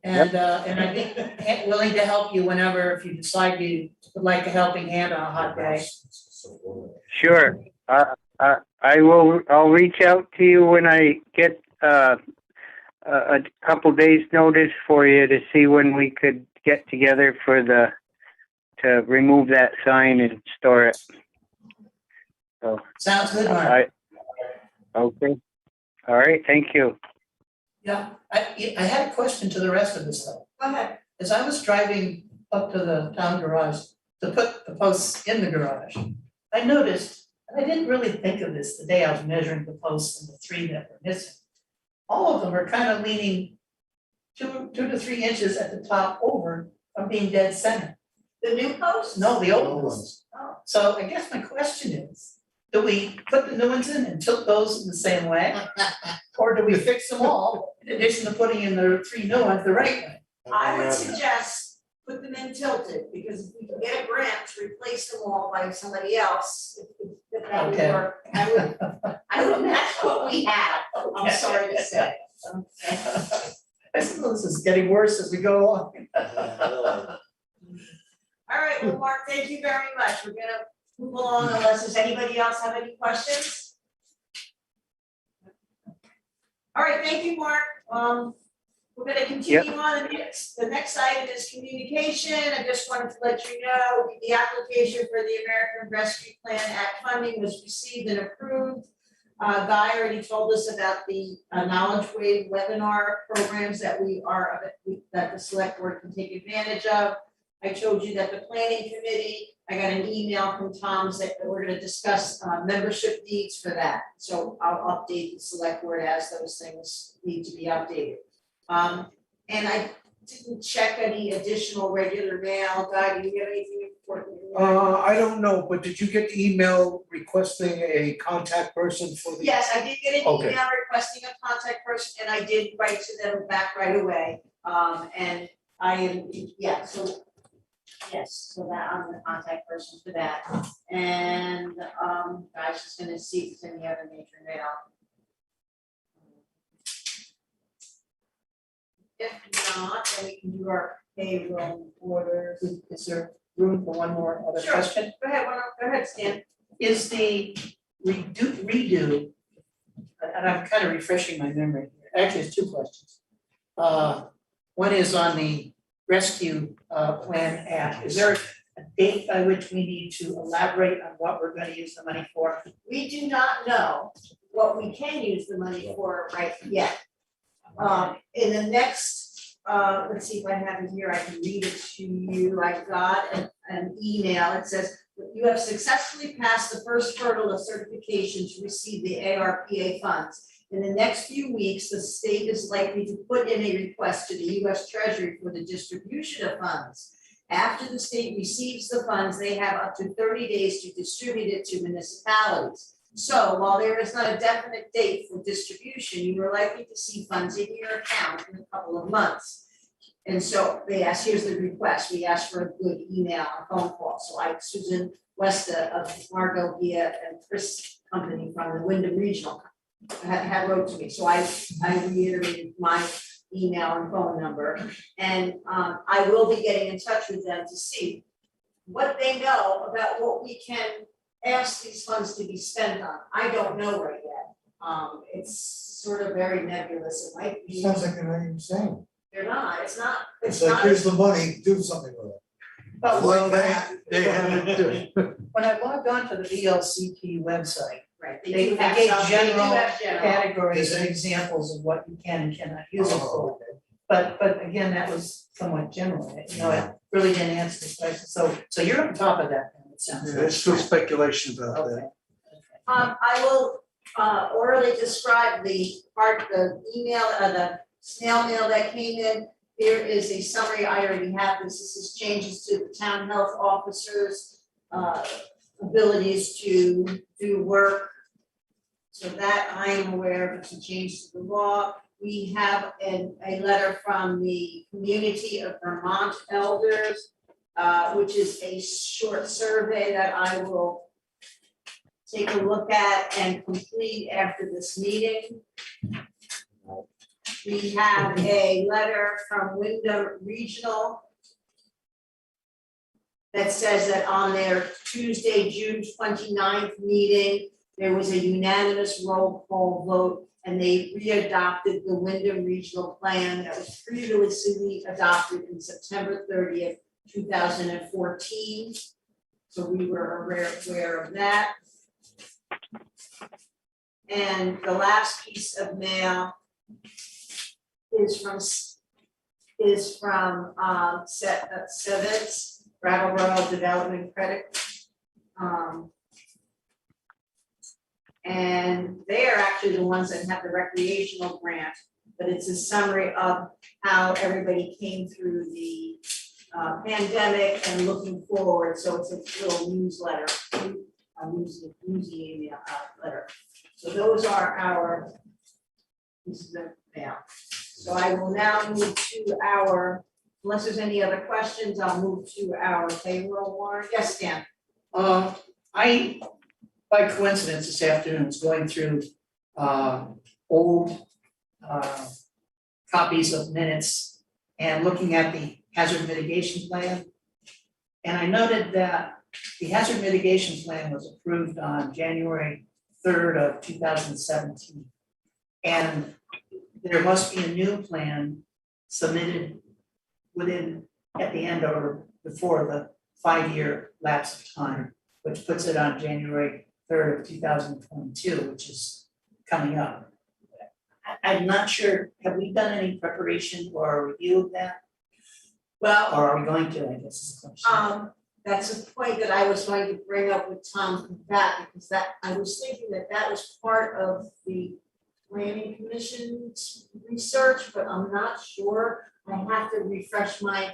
And I'd be willing to help you whenever, if you decide you would like a helping hand on a hot day. Sure. I'll reach out to you when I get a couple days notice for you to see when we could get together to remove that sign and store it. So. Sounds good, Mark. Okay. All right. Thank you. Yeah, I had a question to the rest of this though. Go ahead. As I was driving up to the town garage to put the posts in the garage, I noticed, and I didn't really think of this the day I was measuring the posts and the 3 that were missing. All of them are kind of leaning 2 to 3 inches at the top over from being dead center. The new post? No, the old ones. Oh. So I guess my question is, Do we put the new ones in and tilt those in the same way? Or do we fix them all in addition to putting in the 3 new ones the right way? I would suggest put them in tilted, because if we can get a grant to replace them all by somebody else, if that would Okay. work, I would match what we have, I'm sorry to say. I suppose this is getting worse as we go along. All right, well, Mark, thank you very much. We're gonna move along unless does anybody else have any questions? All right, thank you, Mark. We're gonna continue on. The next item is communication. I just wanted to let you know, the application for the American Rescue Plan Act funding was received and approved. Guy already told us about the Knowledge Wave webinar programs that that the select board can take advantage of. I told you that the planning committee, I got an email from Tom that we're gonna discuss membership needs for that. So I'll update the select board as those things need to be updated. And I didn't check any additional regular mail. Guy, do you have anything important? I don't know, but did you get the email requesting a contact person for the? Yes, I did get an Okay. email requesting a contact person, and I did write to them back right away. And I am, yeah, so, yes, so that I'm the contact person for that. And, I was just gonna see if there's any other major mail. If not, then we can do our payroll orders. Is there room for one more other Sure. question? Go ahead, Stan. Is the redo, and I'm kind of refreshing my memory, actually, it's 2 questions. One is on the rescue plan act. Is there a date by which we need to elaborate on what we're gonna use the money for? We do not know what we can use the money for right yet. In the next, let's see if I have it here, I can read it to you. I got an email. It says, you have successfully passed the first hurdle of certification to receive the ARPA funds. In the next few weeks, the state is likely to put in a request to the US Treasury for the distribution of funds. After the state receives the funds, they have up to 30 days to distribute it to municipalities. So while there is not a definite date for distribution, you are likely to see funds in your account in a couple of months. And so they asked, here's the request, we asked for a good email and phone call. So Susan Westa of Margot Gia and Chris Company from the Wyndham Regional had wrote to me. So I reiterated my email and phone number. And I will be getting in touch with them to see what they know about what we can ask these funds to be spent on. I don't know right yet. It's sort of very nebulous. It might be, Sounds like they're not even saying. they're not, it's not, It's like, here's the money, do something with it. Well, Like that. They haven't, when I logged on to the VLCT website, right, they do have gave some- they do general have general. categories Is and it? examples of what you can and cannot use it for. Oh, okay. But again, that was somewhat general, you know, it really didn't answer the question. So you're on top of that, then, it sounds like. There's still speculation about Okay. that. I will orally describe the email, the snail mail that came in. Here is a summary, I already have this, is changes to the town health officers' abilities to do work. So that I am aware of, it's a change to the law. We have a letter from the community of Vermont elders, which is a short survey that I will take a look at and complete after this meeting. We have a letter from Wyndham Regional that says that on their Tuesday, June 29th meeting, there was a unanimous roll call vote and they readopted the Wyndham Regional Plan that was previously adopted in September 30th, 2014. So we were aware of that. And the last piece of mail is from Sevitz, Brattleboro Development Credit. And they are actually the ones that have the recreational grant, but it's a summary of how everybody came through the pandemic and looking forward, so it's a little newsletter. email letter. So those are our pieces of mail. So I will now move to our, unless there's any other questions, I'll move to our payroll warrant. Yes, Dan? I, by coincidence this afternoon, was going through, old, copies of minutes and looking at the hazard mitigation plan. And I noted that the hazard mitigation plan was approved on January 3rd of 2017. And there must be a new plan submitted at the end or before the 5-year lapse of time, which puts it on January 3rd of 2022, which is coming up. I'm not sure, have we done any preparation or review of that? Well, Or are we going to, I guess is the question. that's a point that I was going to bring up with Tom Combat, because that, I was thinking that that was part of the planning commission's research, but I'm not sure. I have to refresh my,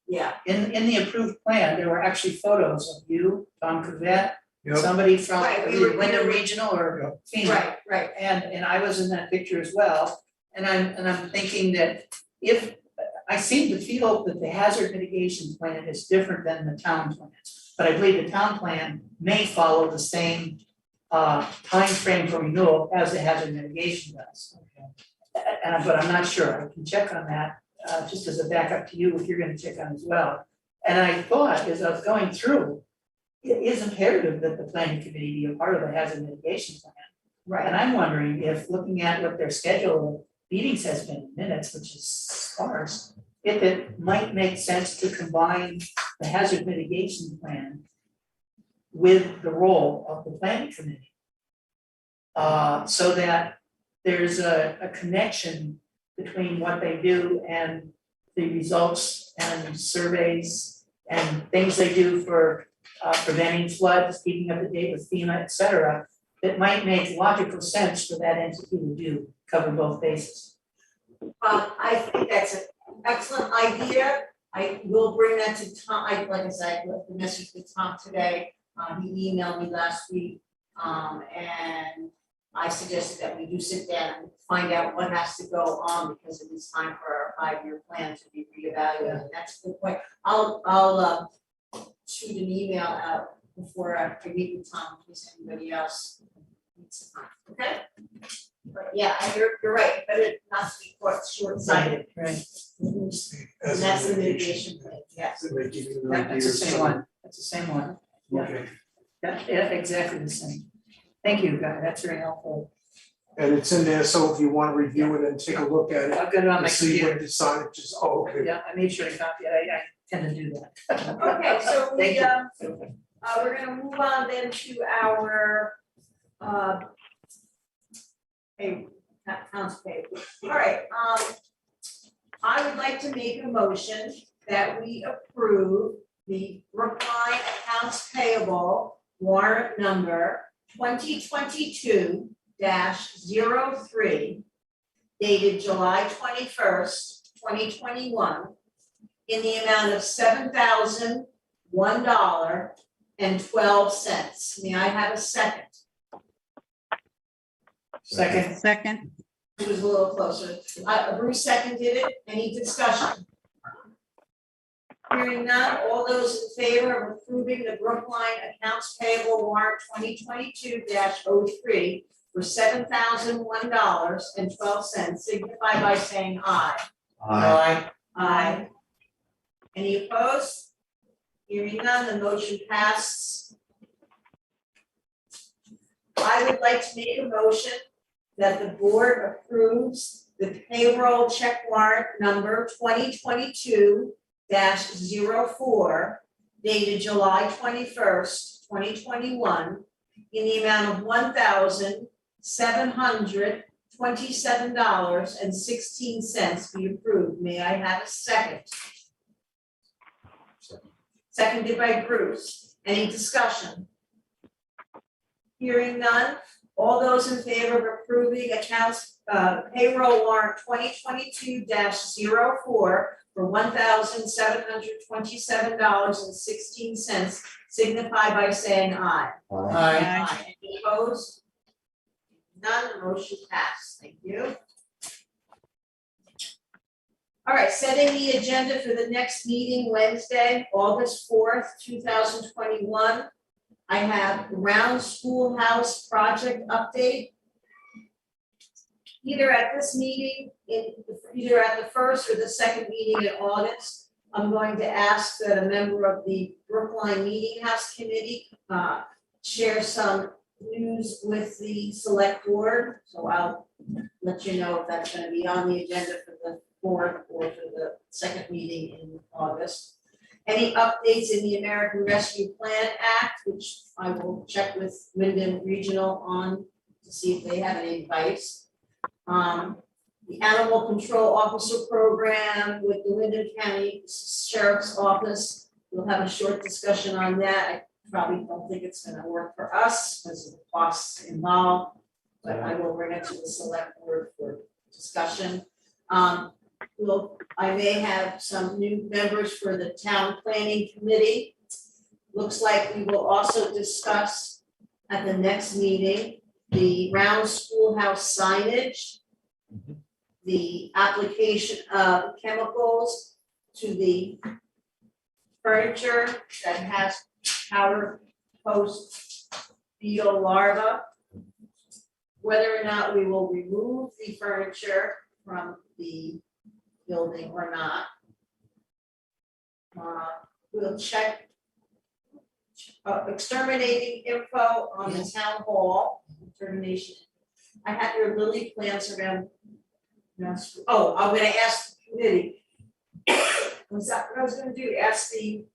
yeah, In the approved plan, there were actually photos of you, Tom Cavett, Yep. somebody from Right, we either were- Wyndham Regional or FEMA. right. And I was in that picture as well, and I'm thinking that if, I seem to feel that the hazard mitigation plan is different than the town plan. But I believe the town plan may follow the same timeframe for renewal as the hazard mitigation does. But I'm not sure, I can check on that, just as a backup to you if you're gonna check on as well. And I thought, as I was going through, it is imperative that the planning committee be a part of the hazard mitigation plan. Right. And I'm wondering if, looking at what their schedule of meetings has been in minutes, which is sparse, if it might make sense to combine the hazard mitigation plan with the role of the planning committee. So that there's a connection between what they do and the results and surveys and things they do for preventing floods, keeping up to date with FEMA, et cetera, that might make logical sense for that entity to do, cover both bases. I think that's an excellent idea. I will bring that to Tom. Like I said, I left the message with Tom today. He emailed me last week. And I suggested that we do sit down and find out what has to go on, because it is time for our 5-year plan to be reevaluated. That's a good point. I'll shoot an email out before I meet with Tom, in case anybody else needs time, okay? But yeah, you're right, better not to be caught short-sighted. Right. And that's the mitigation plan, yes. That's the same one, that's the same one. Yeah. Okay, Yeah, exactly the same. Thank you, guys, that's very helpful. and it's in there, so if you want to review it and take a look at it, I've got it on my and see computer. what decided, just, oh, okay. Yeah, I made sure to copy it, I tend to do that. Okay, so Thank we, you. we're gonna move on then to our, accounts payable. All right, I would like to make a motion that we approve the Brookline accounts payable warrant number 2022-03 dated July 21st, 2021 in the amount of $7,001.12. May I have a second? Second, Second, It was a little closer. Bruce seconded it. Any discussion? Hearing none, all those in favor of approving the Brookline accounts payable warrant 2022-03 for $7,001.12 signify by saying aye. aye. Aye. Any opposed? Hearing none, the motion passes. I would like to make a motion that the board approves the payroll check warrant number 2022-04 dated July 21st, 2021 in the amount of $1,727.16 be approved. May I have a second? Seconded by Bruce. Any discussion? Hearing none, all those in favor of approving accounts payroll warrant 2022-04 for $1,727.16, signify by saying aye. Aye. Any opposed? None, the motion passed, thank you. All right, setting the agenda for the next meeting, Wednesday, August 4th, 2021. I have Round Schoolhouse project update. Either at this meeting, either at the first or the second meeting in August, I'm going to ask that a member of the Brookline Meeting House Committee share some news with the select board. So I'll let you know if that's gonna be on the agenda for the 4th or for the second meeting in August. Any updates in the American Rescue Plan Act, which I will check with Wyndham Regional on to see if they have any advice. The Animal Control Officer Program with the Wyndham County Sheriff's Office. We'll have a short discussion on that. I probably don't think it's gonna work for us because of the costs involved, but I will bring it to the select board for discussion. I may have some new members for the Town Planning Committee. Looks like we will also discuss at the next meeting the Round Schoolhouse signage, the application of chemicals to the furniture that has powder post beetle larvae, whether or not we will remove the furniture from the building or not. We'll check exterminating info on the town hall, termination. I have your lily plants around. Oh, I'm gonna ask the committee. Was that what I was gonna do? Ask the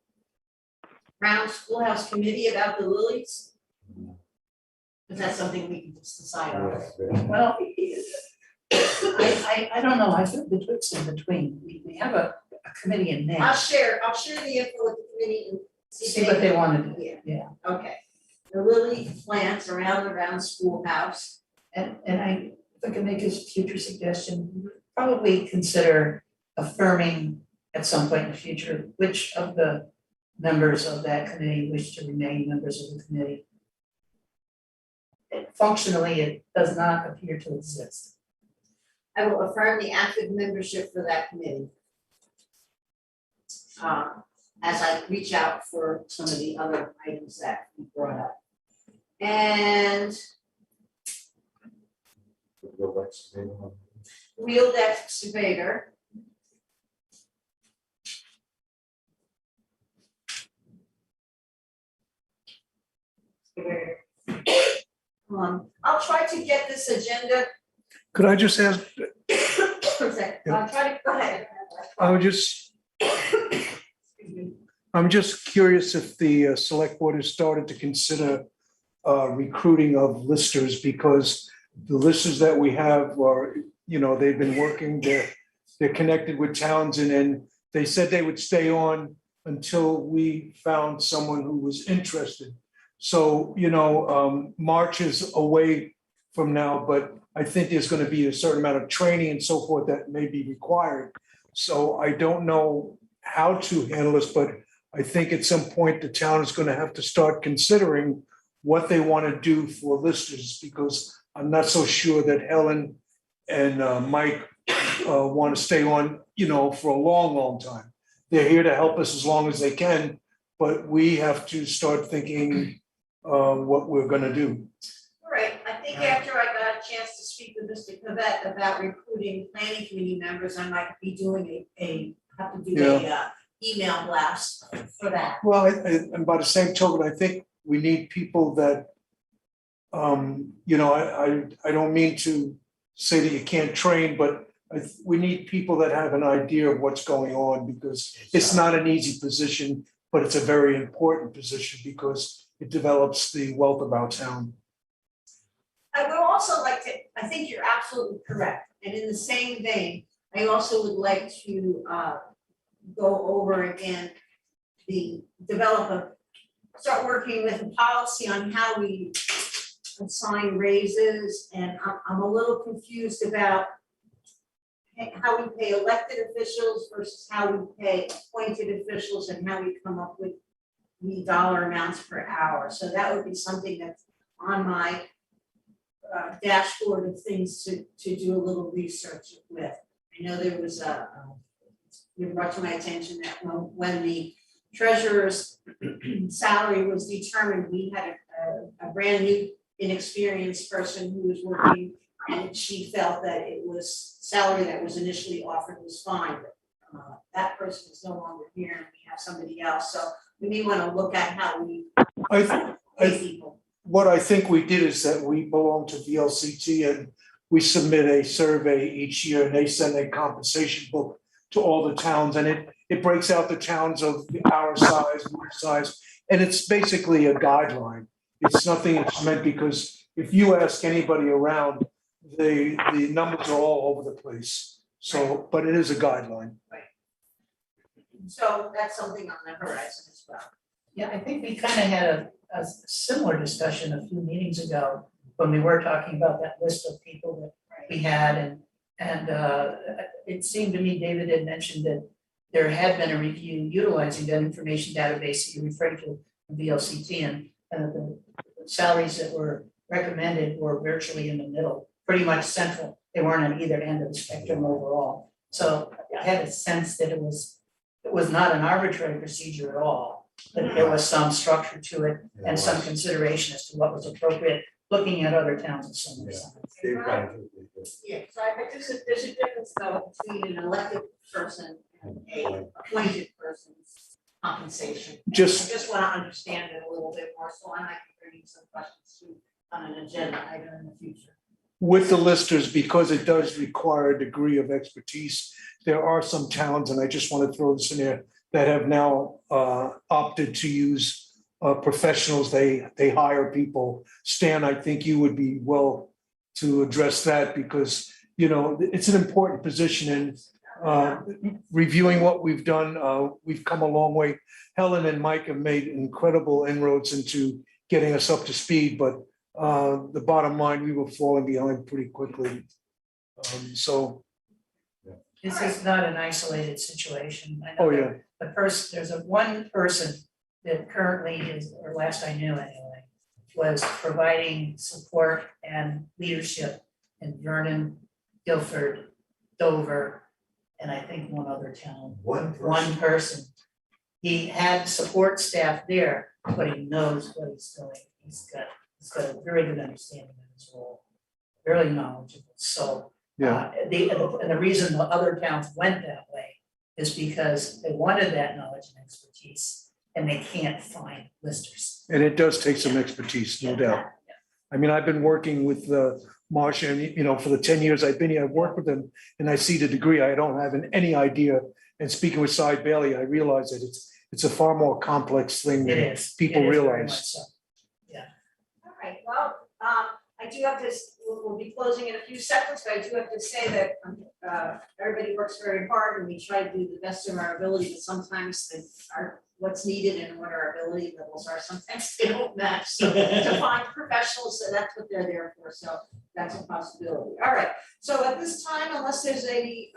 Round Schoolhouse Committee about the lilies? Is that something we can just decide on? Well, I don't know, I think betwixt and between, we have a committee in I'll there, share the info with the committee and see what they want to do, Yeah, yeah. okay. The lily plants around the Round Schoolhouse. And I, if I can make a future suggestion, probably consider affirming at some point in the future, which of the members of that committee wish to remain members of the committee. Functionally, it does not appear to exist. I will affirm the active membership for that committee. As I reach out for some of the other items that we brought up. And wheeled excavator. I'll try to get this agenda. Could I just ask, For a second. I'll try to, go ahead. I'm just curious if the select board has started to consider recruiting of listers, because the listers that we have are, they've been working, they're connected with towns, and they said they would stay on until we found someone who was interested. So, March is away from now, but I think there's going to be a certain amount of training and so forth that may be required. So I don't know how to handle this, but I think at some point the town is going to have to start considering what they want to do for listers, because I'm not so sure that Helen and Mike want to stay on, for a long, long time. They're here to help us as long as they can, but we have to start thinking what we're going to do. All right, I think after I got a chance to speak with Mr. Cavett about recruiting planning committee members, I might be doing a email blast for that. Well, and by the same token, I think we need people that, I don't mean to say that you can't train, but we need people that have an idea of what's going on, because it's not an easy position, but it's a very important position because it develops the wealth of our town. I would also like to, I think you're absolutely correct, and in the same vein, I also would like to go over again start working with a policy on how we assign raises, and I'm a little confused about how we pay elected officials versus how we pay appointed officials and how we come up with the dollar amounts per hour. So that would be something that's on my dashboard of things to do a little research with. I know there was it brought to my attention that when the treasurer's salary was determined, we had a brand new inexperienced person who was working, and she felt that it was salary that was initially offered was fine, but that person is no longer here and we have somebody else, so we may want to look at how we pay people. What I think we did is that we belong to VLCT and we submit a survey each year and they send a compensation book to all the towns, and it breaks out the towns of our size, your size, and it's basically a guideline. It's nothing it's meant, because if you ask anybody around, the numbers are all over the place. So, but it is a guideline. So that's something on the horizon as well. Yeah, I think we kind of had a similar discussion a few meetings ago when we were talking about that list of people that we had, and it seemed to me David had mentioned that there had been a review utilizing that information database that you referred to, VLCT, and the salaries that were recommended were virtually in the middle, pretty much central. They weren't on either end of the spectrum overall. So I had a sense that it was not an arbitrary procedure at all, but there was some structure to it and some consideration as to what was appropriate, looking at other towns of similar size. Yeah, so there's a difference though between an elected person and a appointed person's compensation. I just want to understand it a little bit more, so I might be bringing some questions to on an agenda item in the future. With the listers, because it does require a degree of expertise, there are some towns, and I just want to throw this in there, that have now opted to use professionals. They hire people. Stan, I think you would be well to address that, because, you know, it's an important position, and reviewing what we've done, we've come a long way. Helen and Mike have made incredible inroads into getting us up to speed, but the bottom line, we were falling behind pretty quickly. So. This is not an isolated situation. I know Oh, yeah. there's one person that currently is, or last I knew anyway, was providing support and leadership in Vernon, Guilford, Dover, and I think one other town. One person. He had support staff there, but he knows what he's doing. He's got a very good understanding of his role, very knowledgeable. So Yeah. And the reason the other towns went that way is because they wanted that knowledge and expertise, and they can't find listers. And it does take some expertise, no doubt. I mean, I've been working with Marcia, and, you know, for the 10 years I've been here, I've worked with them, and I see the degree. I don't have any idea. And speaking with Cy Bailey, I realize that it's a far more complex thing It than is. people It is very realize. much so. All right, well, I do have to, we'll be closing in a few seconds, but I do have to say that everybody works very hard and we try to do the best of our ability, but sometimes what's needed and what our ability levels are, sometimes they don't match. So to find professionals, so that's what they're there for, so that's a possibility. All right, so at this time, unless there's any,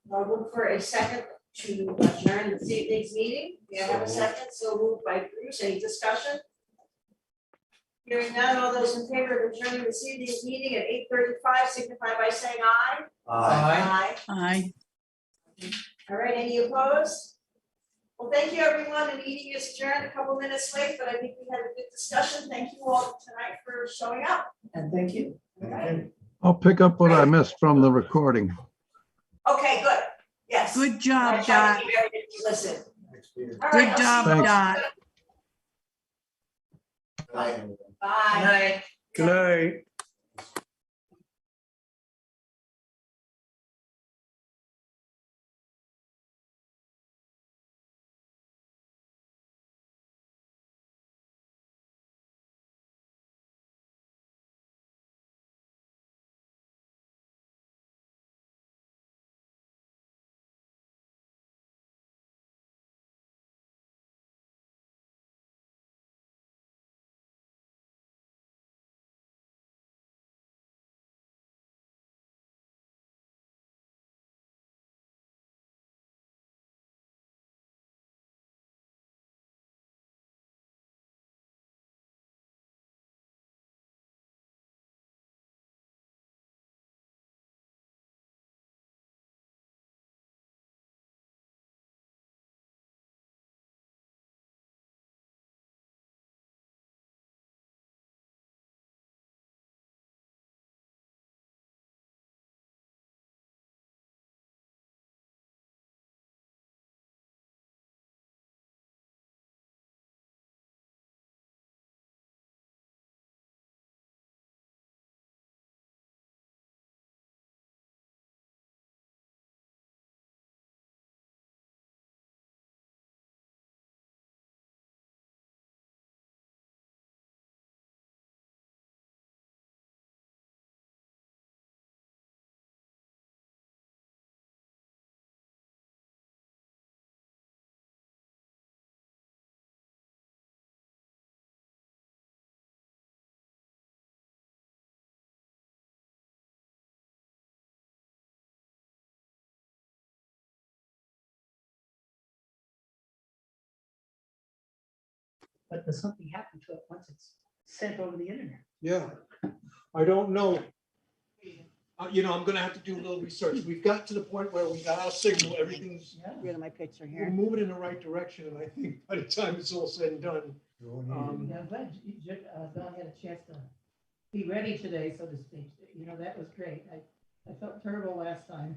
look for a second to adjourn this evening's meeting. May I have a second? So moved by Bruce, any discussion? Hearing none, all those in favor of adjourning this evening's meeting at 8:35 signify by saying aye. Aye. Aye. All right, any opposed? Well, thank you, everyone. The meeting is adjourned a couple minutes late, but I think we had a good discussion. Thank you all tonight for showing up. And thank you. All right. I'll pick up what I missed from the recording. Okay, good. Yes. Good I job, tried Dot. to keep everybody to listen. All right, Good I'll see job, you. Dot. Bye. Aye. Good night. but does something happen to it once it's sent over the internet? Yeah, I don't know. I'm gonna have to do a little research. We've got to the point where we got our signal, everything's, Rid of my picture we're here. moving in the right direction, and I think by the time it's all said and done, Yeah, I'm glad Don had a chance to be ready today, so to speak. That was great. I felt terrible last time.